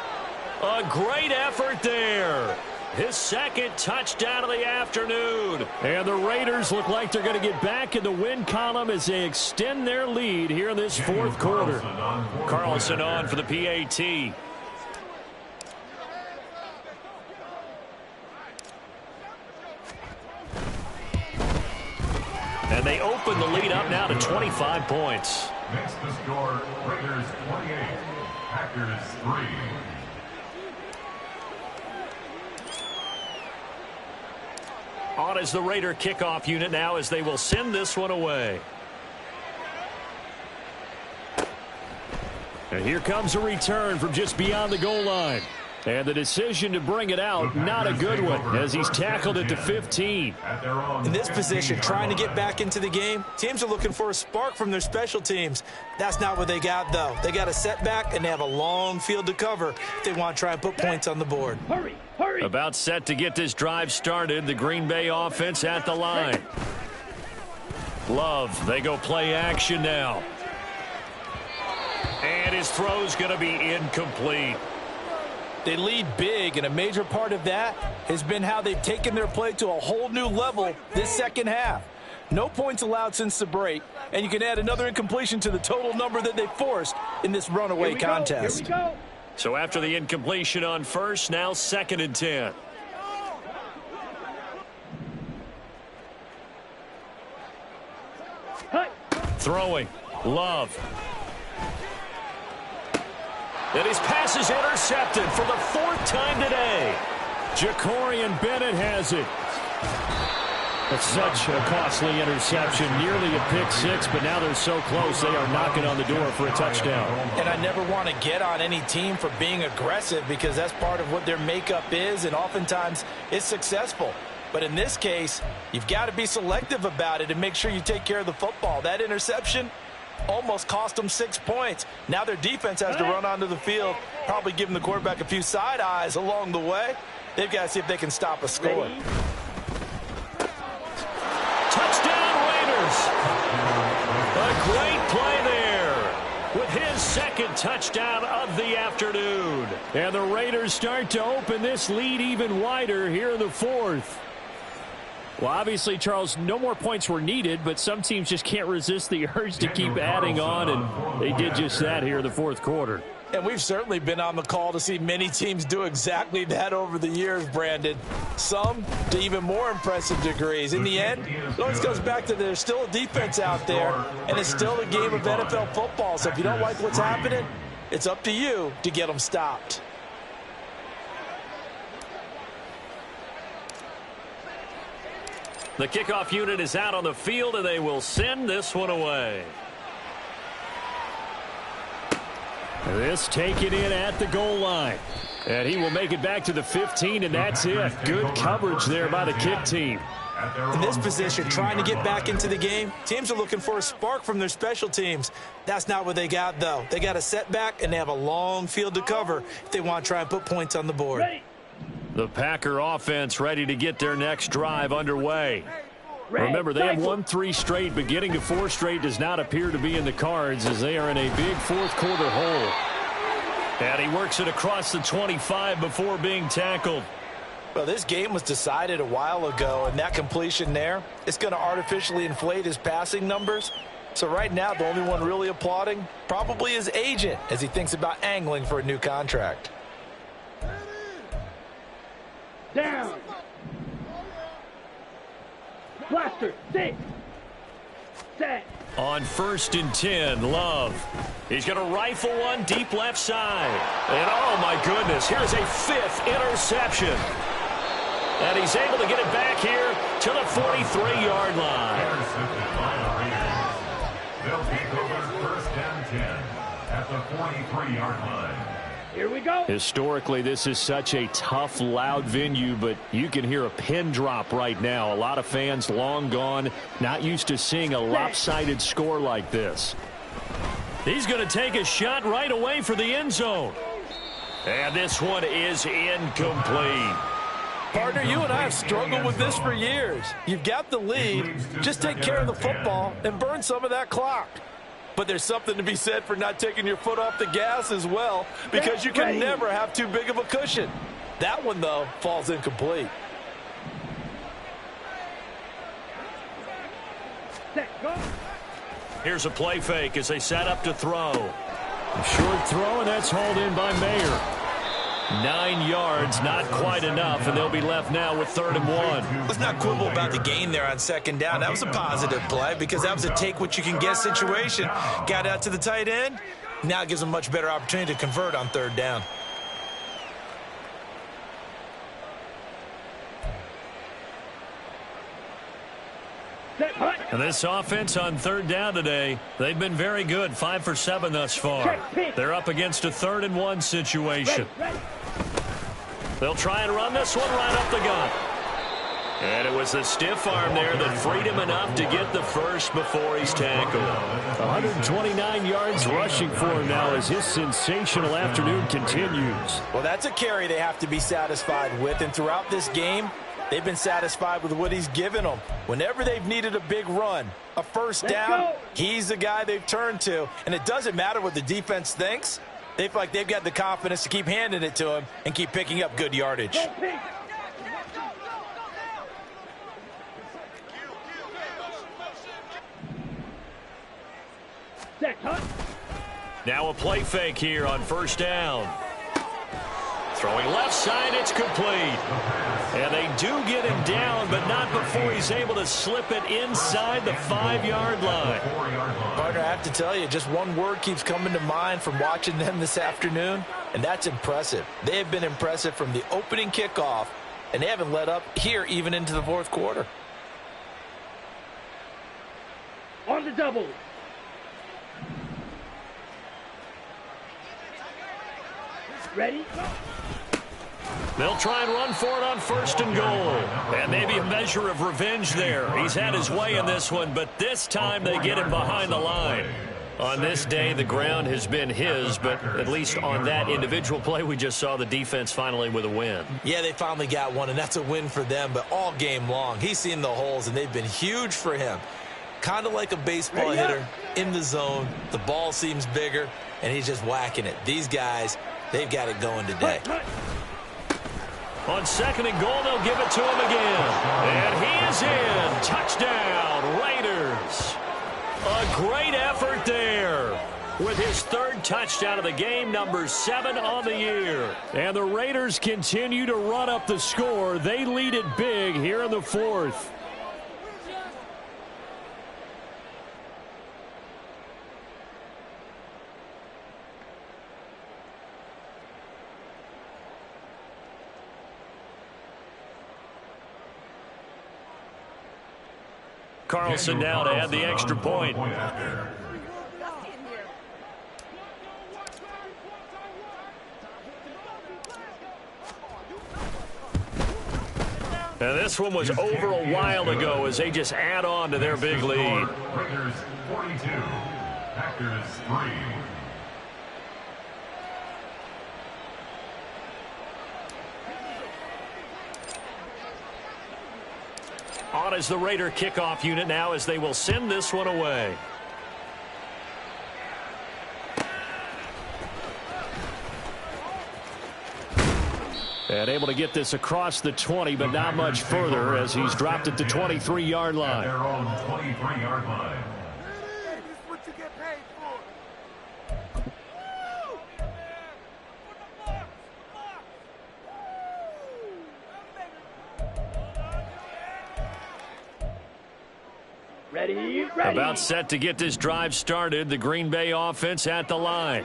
S2: A great effort there. His 2nd touchdown of the afternoon. And the Raiders look like they're going to get back in the win column as they extend their lead here in this 4th quarter. Carlson on for the PAT. And they open the lead up now to 25 points.
S5: Next to score, Raiders 28, Packers 3.
S2: On is the Raider kickoff unit now as they will send this one away. And here comes a return from just beyond the goal line. And the decision to bring it out, not a good one, as he's tackled at the 15.
S4: In this position, trying to get back into the game, teams are looking for a spark from their special teams. That's not what they got, though. They got a setback, and they have a long field to cover if they want to try and put points on the board.
S3: Hurry, hurry.
S2: About set to get this drive started, the Green Bay offense at the line. Love, they go play action now. And his throw's going to be incomplete.
S4: They lead big, and a major part of that has been how they've taken their play to a whole new level this second half. No points allowed since the break, and you can add another incompletion to the total number that they forced in this runaway contest.
S3: Here we go.
S2: So after the incompletion on first, now 2nd and 10.
S3: Hut.
S2: Throwing. Love. And his pass is intercepted for the 4th time today. Jacorian Bennett has it. That's such a costly interception. Nearly a pick 6, but now they're so close they are knocking on the door for a touchdown.
S4: And I never want to get on any team for being aggressive because that's part of what their makeup is, and oftentimes it's successful. But in this case, you've got to be selective about it and make sure you take care of the football. That interception, Almost cost them 6 points. Now their defense has to run onto the field, probably giving the quarterback a few side eyes along the way. They've got to see if they can stop a score.
S2: Touchdown Raiders. A great play there with his second touchdown of the afternoon. And the Raiders start to open this lead even wider here in the fourth. Well, obviously, Charles, no more points were needed, but some teams just can't resist the urge to keep adding on, and they did just that here in the fourth quarter.
S4: And we've certainly been on the call to see many teams do exactly that over the years, Brandon. Some to even more impressive degrees. In the end, it always goes back to there's still a defense out there, and it's still a game of NFL football. So if you don't like what's happening, it's up to you to get them stopped.
S2: The kickoff unit is out on the field, and they will send this one away. This taken in at the goal line. And he will make it back to the 15, and that's it. Good coverage there by the kick team.
S4: In this position, trying to get back into the game, teams are looking for a spark from their special teams. That's not what they got, though. They got a setback, and they have a long field to cover if they want to try and put points on the board.
S2: The Packer offense ready to get their next drive underway. Remember, they have won 3 straight, but getting to 4 straight does not appear to be in the cards as they are in a big fourth quarter hole. And he works it across the 25 before being tackled.
S4: Well, this game was decided a while ago, and that completion there, it's going to artificially inflate his passing numbers. So right now, the only one really applauding probably his agent as he thinks about angling for a new contract.
S3: Down. Blaster, 6. Set.
S2: On 1st and 10, Love. He's going to rifle one deep left side. And oh my goodness, here's a 5th interception. And he's able to get it back here to the 43-yard line.
S5: Intercepted by the Raiders. They'll take over 1st and 10 at the 43-yard line.
S3: Here we go.
S2: Historically, this is such a tough, loud venue, but you can hear a pin drop right now. A lot of fans long gone, not used to seeing a lopsided score like this. He's going to take a shot right away for the end zone. And this one is incomplete.
S4: Partner, you and I have struggled with this for years. You've got the lead. Just take care of the football and burn some of that clock. But there's something to be said for not taking your foot off the gas as well, because you can never have too big of a cushion. That one, though, falls incomplete.
S3: Set, go.
S2: Here's a play fake as they set up to throw. A short throw, and that's hauled in by Mayer. 9 yards, not quite enough, and they'll be left now with 3rd and 1.
S4: Let's not quibble about the gain there on 2nd down. That was a positive play because that was a take-what-you-can-get situation. Got out to the tight end. Now it gives them a much better opportunity to convert on 3rd down.
S2: And this offense on 3rd down today, they've been very good, 5 for 7 thus far. They're up against a 3rd and 1 situation. They'll try and run this one right up the gut. And it was the stiff arm there that freed him enough to get the first before he's tackled. 129 yards rushing for him now as his sensational afternoon continues.
S4: Well, that's a carry they have to be satisfied with, and throughout this game, they've been satisfied with what he's given them. Whenever they've needed a big run, a 1st down, he's the guy they've turned to. And it doesn't matter what the defense thinks. They feel like they've got the confidence to keep handing it to him and keep picking up good yardage.
S2: Now a play fake here on 1st down. Throwing left side, it's complete. And they do get him down, but not before he's able to slip it inside the 5-yard line.
S4: Partner, I have to tell you, just one word keeps coming to mind from watching them this afternoon, and that's impressive. They have been impressive from the opening kickoff, and they haven't let up here even into the 4th quarter.
S3: On the double. Ready?
S2: They'll try and run for it on 1st and goal. And maybe a measure of revenge there. He's had his way in this one, but this time they get him behind the line. On this day, the ground has been his, but at least on that individual play, we just saw the defense finally with a win.
S4: Yeah, they finally got one, and that's a win for them, but all game long, he's seen the holes, and they've been huge for him. Kind of like a baseball hitter in the zone. The ball seems bigger, and he's just whacking it. These guys, they've got it going today.
S2: On 2nd and goal, they'll give it to him again. And he is in. Touchdown, Raiders. A great effort there with his 3rd touchdown of the game, number 7 on the year. And the Raiders continue to run up the score. They lead it big here in the 4th. Carlson now to add the extra point. And this one was over a while ago as they just add on to their big lead.
S5: Raiders 42, Packers 3.
S2: On is the Raider kickoff unit now as they will send this one away. And able to get this across the 20, but not much further as he's dropped it to 23-yard line.
S5: Their own 23-yard line.
S3: Ready.
S2: About set to get this drive started. The Green Bay offense at the line.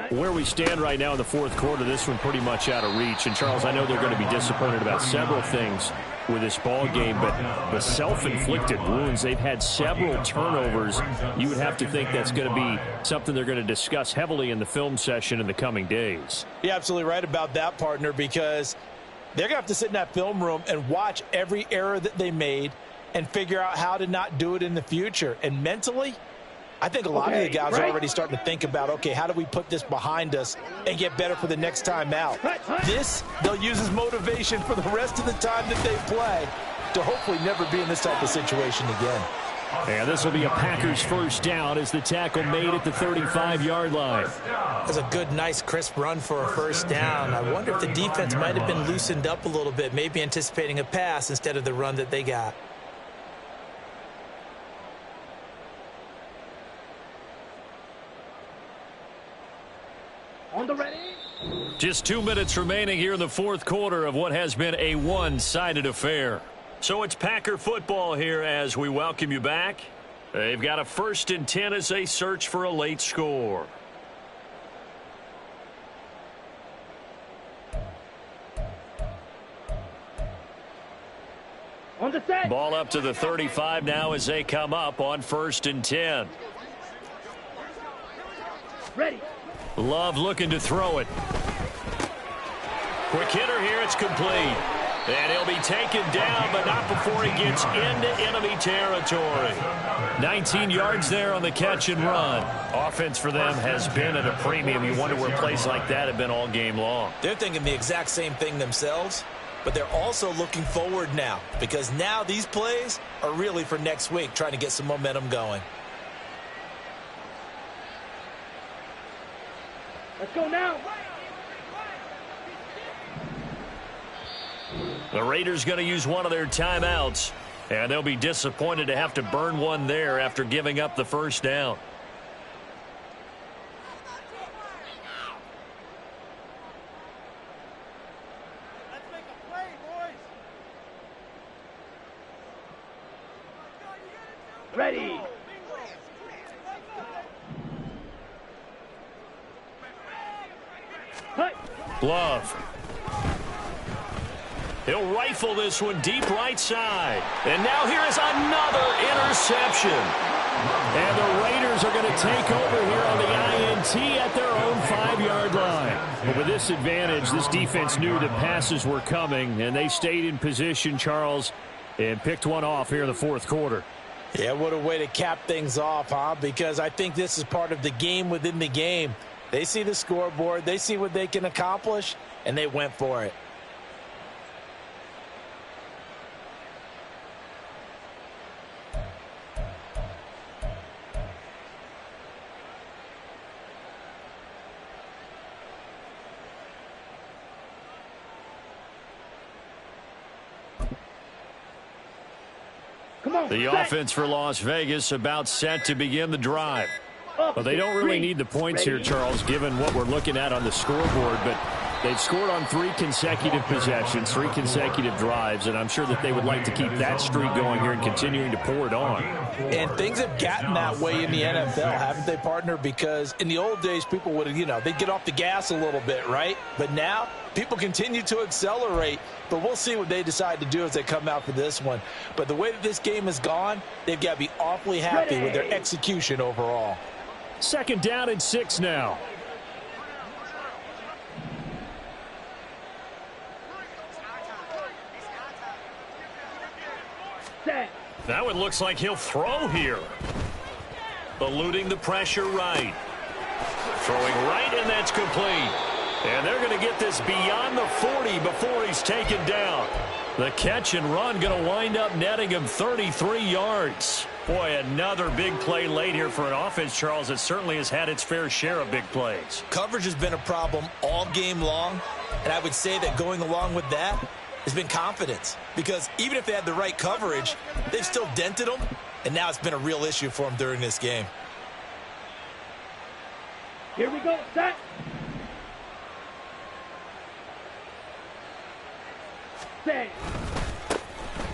S2: Where we stand right now in the 4th quarter, this one pretty much out of reach. And, Charles, I know they're going to be disappointed about several things with this ball game, but the self-inflicted wounds, they've had several turnovers. You would have to think that's going to be something they're going to discuss heavily in the film session in the coming days.
S4: You're absolutely right about that, partner, because they're going to have to sit in that film room and watch every error that they made and figure out how to not do it in the future. And mentally, I think a lot of the guys are already starting to think about, okay, how do we put this behind us and get better for the next time out? This, they'll use as motivation for the rest of the time that they play to hopefully never be in this type of situation again.
S2: And this will be a Packers first down as the tackle made at the 35-yard line.
S4: That's a good, nice, crisp run for a first down. I wonder if the defense might have been loosened up a little bit, maybe anticipating a pass instead of the run that they got.
S3: On the ready.
S2: Just 2 minutes remaining here in the 4th quarter of what has been a one-sided affair. So it's Packer football here as we welcome you back. They've got a 1st and 10 as they search for a late score.
S3: On the set.
S2: Ball up to the 35 now as they come up on 1st and 10.
S3: Ready.
S2: Love looking to throw it. Quick hitter here, it's complete. And he'll be taken down, but not before he gets into enemy territory. 19 yards there on the catch and run. Offense for them has been at a premium. You wonder where plays like that have been all game long.
S4: They're thinking the exact same thing themselves, but they're also looking forward now because now these plays are really for next week, trying to get some momentum going.
S3: Let's go now.
S2: The Raiders going to use one of their timeouts, and they'll be disappointed to have to burn one there after giving up the first down.
S3: Let's make a play, boys. Ready.
S2: Love. He'll rifle this one deep right side. And now here is another interception. And the Raiders are going to take over here on the INT at their own 5-yard line. But with this advantage, this defense knew that passes were coming, and they stayed in position, Charles, and picked one off here in the 4th quarter.
S4: Yeah, what a way to cap things off, huh? Because I think this is part of the game within the game. They see the scoreboard, they see what they can accomplish, and they went for it.
S2: The offense for Las Vegas about set to begin the drive. Well, they don't really need the points here, Charles, given what we're looking at on the scoreboard, but they've scored on 3 consecutive possessions, 3 consecutive drives, and I'm sure that they would like to keep that streak going here and continuing to pour it on.
S4: And things have gotten that way in the NFL, haven't they, partner? Because in the old days, people would, they'd get off the gas a little bit, right? But now, people continue to accelerate, but we'll see what they decide to do as they come out for this one. But the way that this game has gone, they've got to be awfully happy with their execution overall.
S2: 2nd down and 6 now. That one looks like he'll throw here. Eluding the pressure right. Throwing right, and that's complete. And they're going to get this beyond the 40 before he's taken down. The catch and run going to wind up netting him 33 yards. Boy, another big play late here for an offense, Charles, that certainly has had its fair share of big plays.
S4: Coverage has been a problem all game long, and I would say that going along with that has been confidence. Because even if they had the right coverage, they've still dented them, and now it's been a real issue for them during this game.
S3: Here we go, set. Set.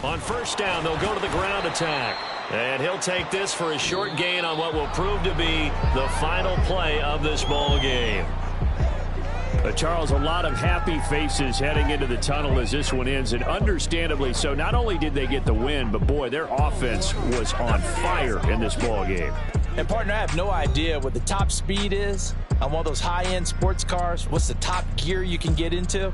S2: On 1st down, they'll go to the ground attack. And he'll take this for a short gain on what will prove to be the final play of this ball game. Charles, a lot of happy faces heading into the tunnel as this one ends, and understandably so. Not only did they get the win, but boy, their offense was on fire in this ball game.
S4: And partner, I have no idea what the top speed is on one of those high-end sports cars. What's the top gear you can get into?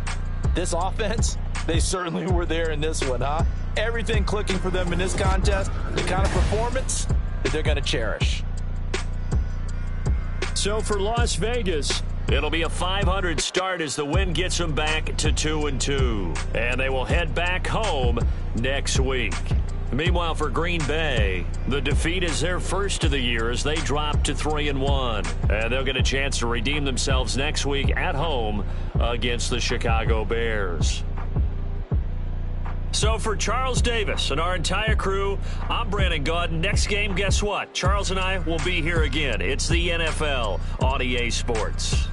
S4: This offense, they certainly were there in this one, huh? Everything clicking for them in this contest, the kind of performance that they're going to cherish.
S2: So for Las Vegas, it'll be a .500 start as the win gets them back to 2-2. And they will head back home next week. Meanwhile, for Green Bay, the defeat is their first of the year as they drop to 3-1. And they'll get a chance to redeem themselves next week at home against the Chicago Bears. So for Charles Davis and our entire crew, I'm Brandon Gaudin. Next game, guess what? Charles and I will be here again. It's the NFL on EA Sports.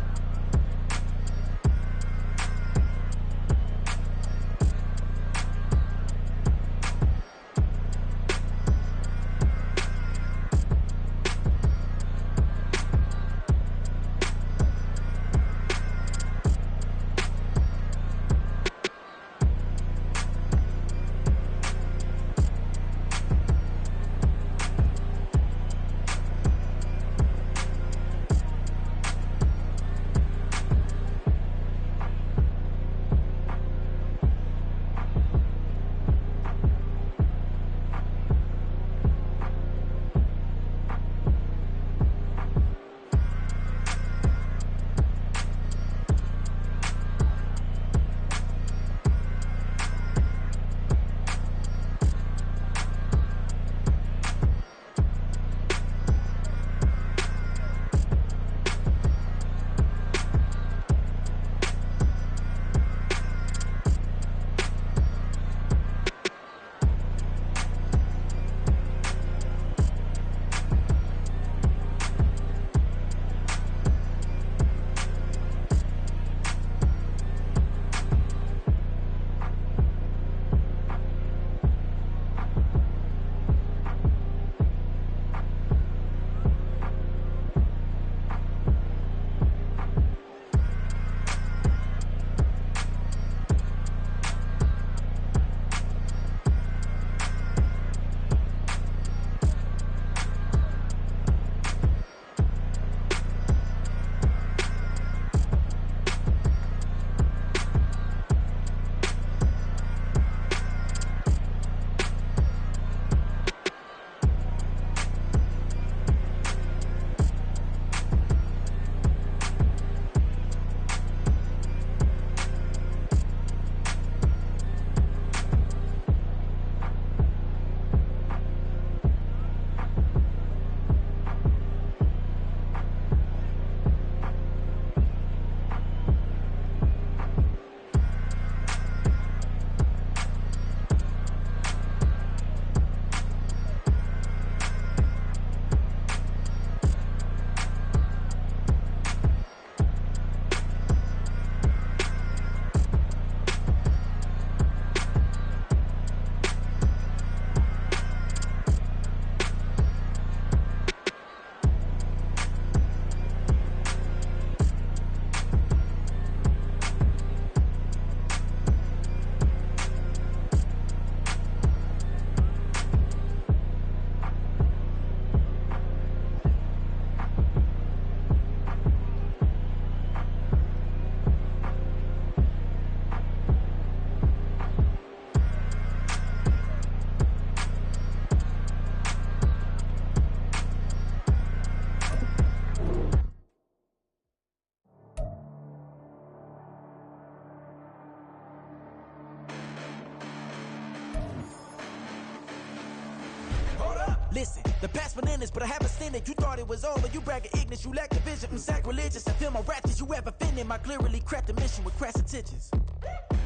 S7: Listen, the past bananas, but I haven't seen it. You thought it was over, you bragging ignorance, you lack the vision. I'm sacrilegious, I feel my raptors, you ever offended my clearly crafted mission with crass intentions.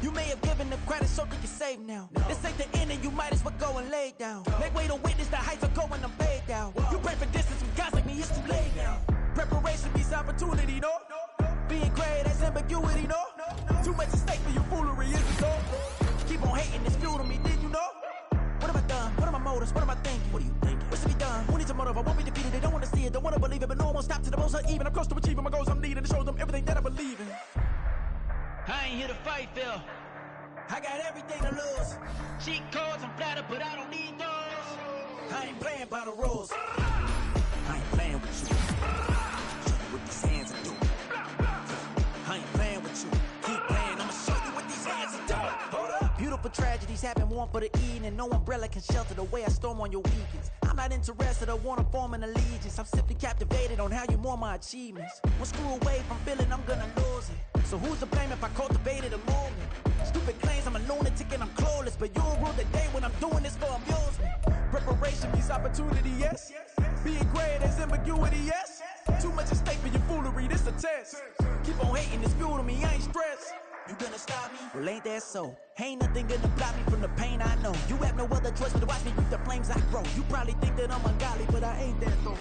S7: You may have given them credit, so think you're safe now. This ain't the end, and you might as well go and lay down. Make way to witness the heights of going, I'm paid down. You pray for distance from guys like me, it's too late now. Preparation beats opportunity, no? Being great, that's ambiguity, no? Too much at stake for your foolery, is it so? Keep on hating, it's fuel to me, did you know? What have I done? What are my motives? What am I thinking? What are you thinking? What's to be done? Who needs a motive? I won't be defeated. They don't want to see it, don't want to believe it, but no one won't stop to the most uneven. I'm close to achieving my goals. I'm needing to show them everything that I believe in.
S8: I ain't here to fight, Phil.
S7: I got everything to lose.
S8: Cheat codes, I'm flattered, but I don't need those.
S7: I ain't playing by the rules. I ain't playing with you. Show you what these hands are doing. I ain't playing with you. Keep playing, I'ma show you what these hands are doing. Hold up. Beautiful tragedies happen, one for the evening. No umbrella can shelter the way I storm on your weekends. I'm not interested, I wanna form an allegiance. I'm simply captivated on how you mourn my achievements. One screw away from feeling I'm gonna lose it. So who's to blame if I cultivated a movement? Stupid claims I'm a lunatic and I'm clueless, but you'll rule the day when I'm doing this for amusement. Preparation means opportunity, yes. Being great as ambiguity, yes. Too much at stake for your foolery, this a test. Keep on hating, it's fuel to me, I ain't stressed. You gonna stop me? Well, ain't that so? Ain't nothing gonna block me from the pain I know. You have no other choice but to watch me reap the flames I grow. You probably think that I'm ungodly, but I ain't that though.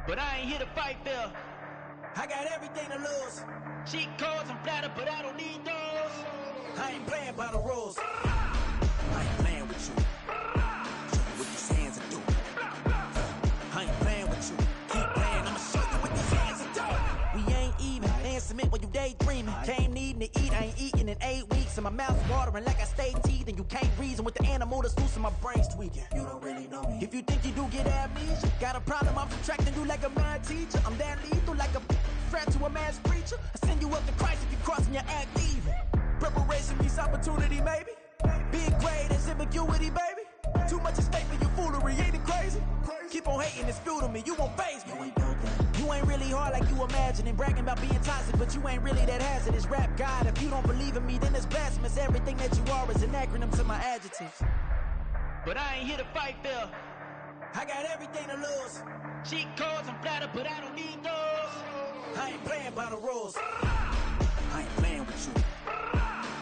S8: But I ain't here to fight, Phil.
S7: I got everything to lose.
S8: Cheat codes, I'm flattered, but I don't need those.
S7: I ain't playing by the rules. I ain't playing with you. Show you what these hands are doing. I ain't playing with you. Keep playing, I'ma show you what these hands are doing. We ain't even. They ain't submit when you daydreaming. Came needing to eat, I ain't eating in 8 weeks. And my mouth's watering like I stay teeth. And you can't reason with the animal that's loose and my brain's tweaking. You don't really know me. If you think you do get amnesia, got a problem, I'm subtracting you like a mad teacher. I'm that lethal like a threat to a mass preacher. I send you up to Christ if you crossing your act evil. Preparation means opportunity, maybe. Being great is ambiguity, baby. Too much at stake for your foolery, ain't it crazy? Keep on hating, it's fuel to me, you won't faze me. You ain't really hard like you imagining. Bragging about being toxic, but you ain't really that hazardous. Rap God, if you don't believe in me, then it's blasphemous. Everything that you are is an acronym to my adjectives.
S8: But I ain't here to fight, Phil.
S7: I got everything to lose.
S8: Cheat codes, I'm flattered, but I don't need those.
S7: I ain't playing by the rules. I ain't playing with you.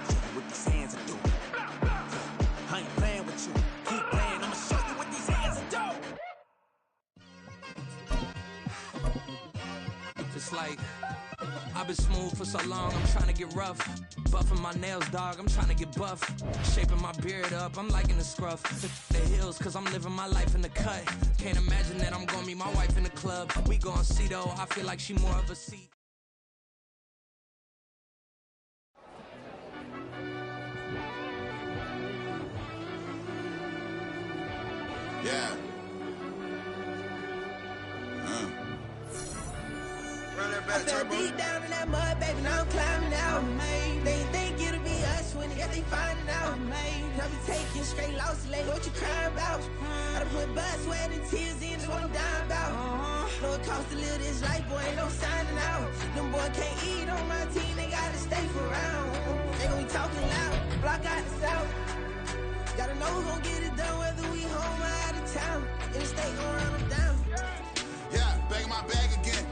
S7: Show you what these hands are doing. I ain't playing with you. Keep playing, I'ma show you what these hands are doing.
S9: It's like I've been smooth for so long, I'm trying to get rough. Buffing my nails, dog, I'm trying to get buff. Shaping my beard up, I'm liking the scruff. The hills, cause I'm living my life in the cut. Can't imagine that I'm gonna meet my wife in the club. We gon' see though, I feel like she more of a seat.
S10: Yeah.
S11: I fell deep down in that mud, baby, now I'm climbing out. They think it'll be us when they finding out. I be taking straight losses, like what you crying about? I done put blood, sweat, and tears in, that's what I'm dying about. Know it costs to live this life, boy, ain't no signing out. Them boy can't eat on my team, they gotta stay for round. They gon' be talking loud, block out the south. Gotta know who gon' get it done, whether we home or out of town. In the state gon' run them down.
S10: Yeah, back in my bag again.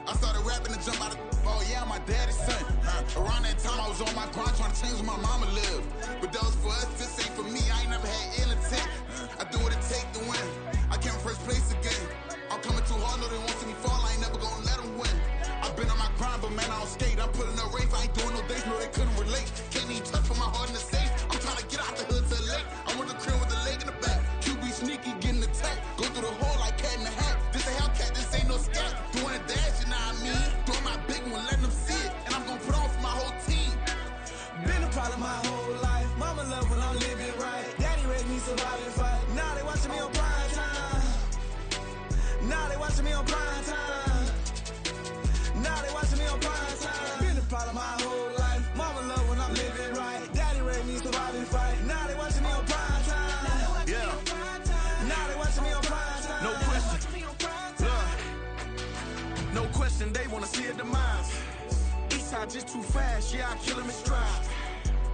S10: I started rapping to jump out of. Oh yeah, I'm my daddy's son. Around that time I was on my grind trying to change where my mama lived. But that was for us, this ain't for me. I ain't never had ill intent. I do what it take to win. I came first place again. I'm coming too hard, no they won't see me fall. I ain't never gonna let them win. I've been on my grind, but man I don't skate. I'm putting up race, I ain't doing no days, no they couldn't relate. Can't even touch for my heart in the safe. I'm trying to get out the hood to the lake. I'm with the crib with the leg in the back. QB sneaky, getting attacked. Go through the hole like cat in the hat. This a Hellcat, this ain't no scat. Doing a dash, you know what I mean? Doing my big one, letting them see it. And I'm gonna put on for my whole team.
S11: Been a problem my whole life. Mama love when I'm living right. Daddy raised me survive and fight. Now they watching me on prime time. Now they watching me on prime time. Now they watching me on prime time. Been a problem my whole life. Mama love when I'm living right. Daddy raised me survive and fight. Now they watching me on prime time.
S10: Yeah.
S11: Now they watching me on prime time.
S10: No question. No question, they wanna see a demise. Eastside just too fast, yeah, I kill him in stride.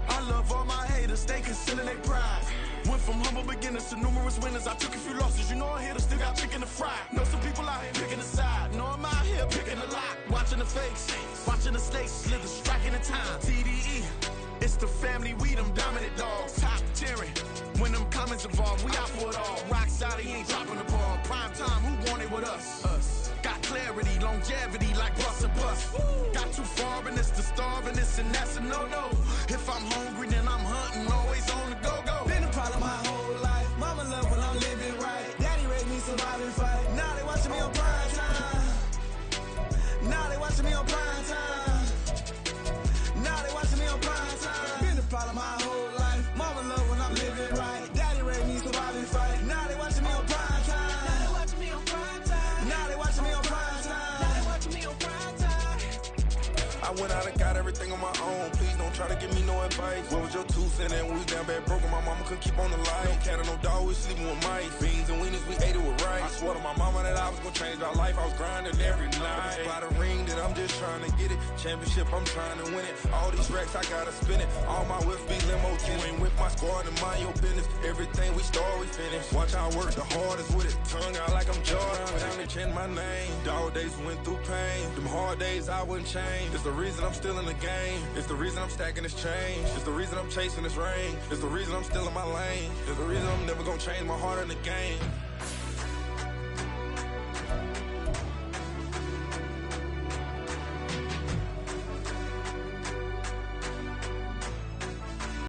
S10: I love all my haters, they concealing their pride.
S12: Went from humble beginners to numerous winners. I took a few losses, you know I'm here to still got chicken to fry. Know some people out here picking a side. Know I'm out here picking a lot. Watching the face, watching the snakes slither, striking the time. TDE, it's the family, we them dominant dogs. Top tiering, when them comments involved, we out for it all. Rock solid, he ain't dropping the ball. Prime time, who want it with us? Us. Got clarity, longevity like bust and bust. Got too far and it's the starving, this and that's a no-no. If I'm hungry, then I'm hunting, always on the go-go.
S11: Been a problem my whole life. Mama love when I'm living right. Daddy raised me survive and fight. Now they watching me on prime time. Now they watching me on prime time. Now they watching me on prime time. Been a problem my whole life. Mama love when I'm living right. Daddy raised me survive and fight. Now they watching me on prime time. Now they watching me on prime time. Now they watching me on prime time. Now they watching me on prime time.
S12: I went out and got everything on my own. Please don't try to give me no advice. What was your 2 cents? And we was down bad broke and my mama couldn't keep on the light. No cat or no dog, we sleeping with mice. Beans and weenies, we ate it with rice. I swore to my mama that I was gonna change our life. I was grinding every night. By the ring that I'm just trying to get it. Championship, I'm trying to win it. All these racks, I gotta spin it. All my whips be limo tinted. With my squad and mind your business. Everything we start, we finish. Watch how I work the hardest with it. Tongue out like I'm Jordan. Down to chant my name. Dog days went through pain. Them hard days I wouldn't change. It's the reason I'm still in the game. It's the reason I'm stacking this change. It's the reason I'm chasing this rain. It's the reason I'm still in my lane. It's the reason I'm never gonna change my heart in the game.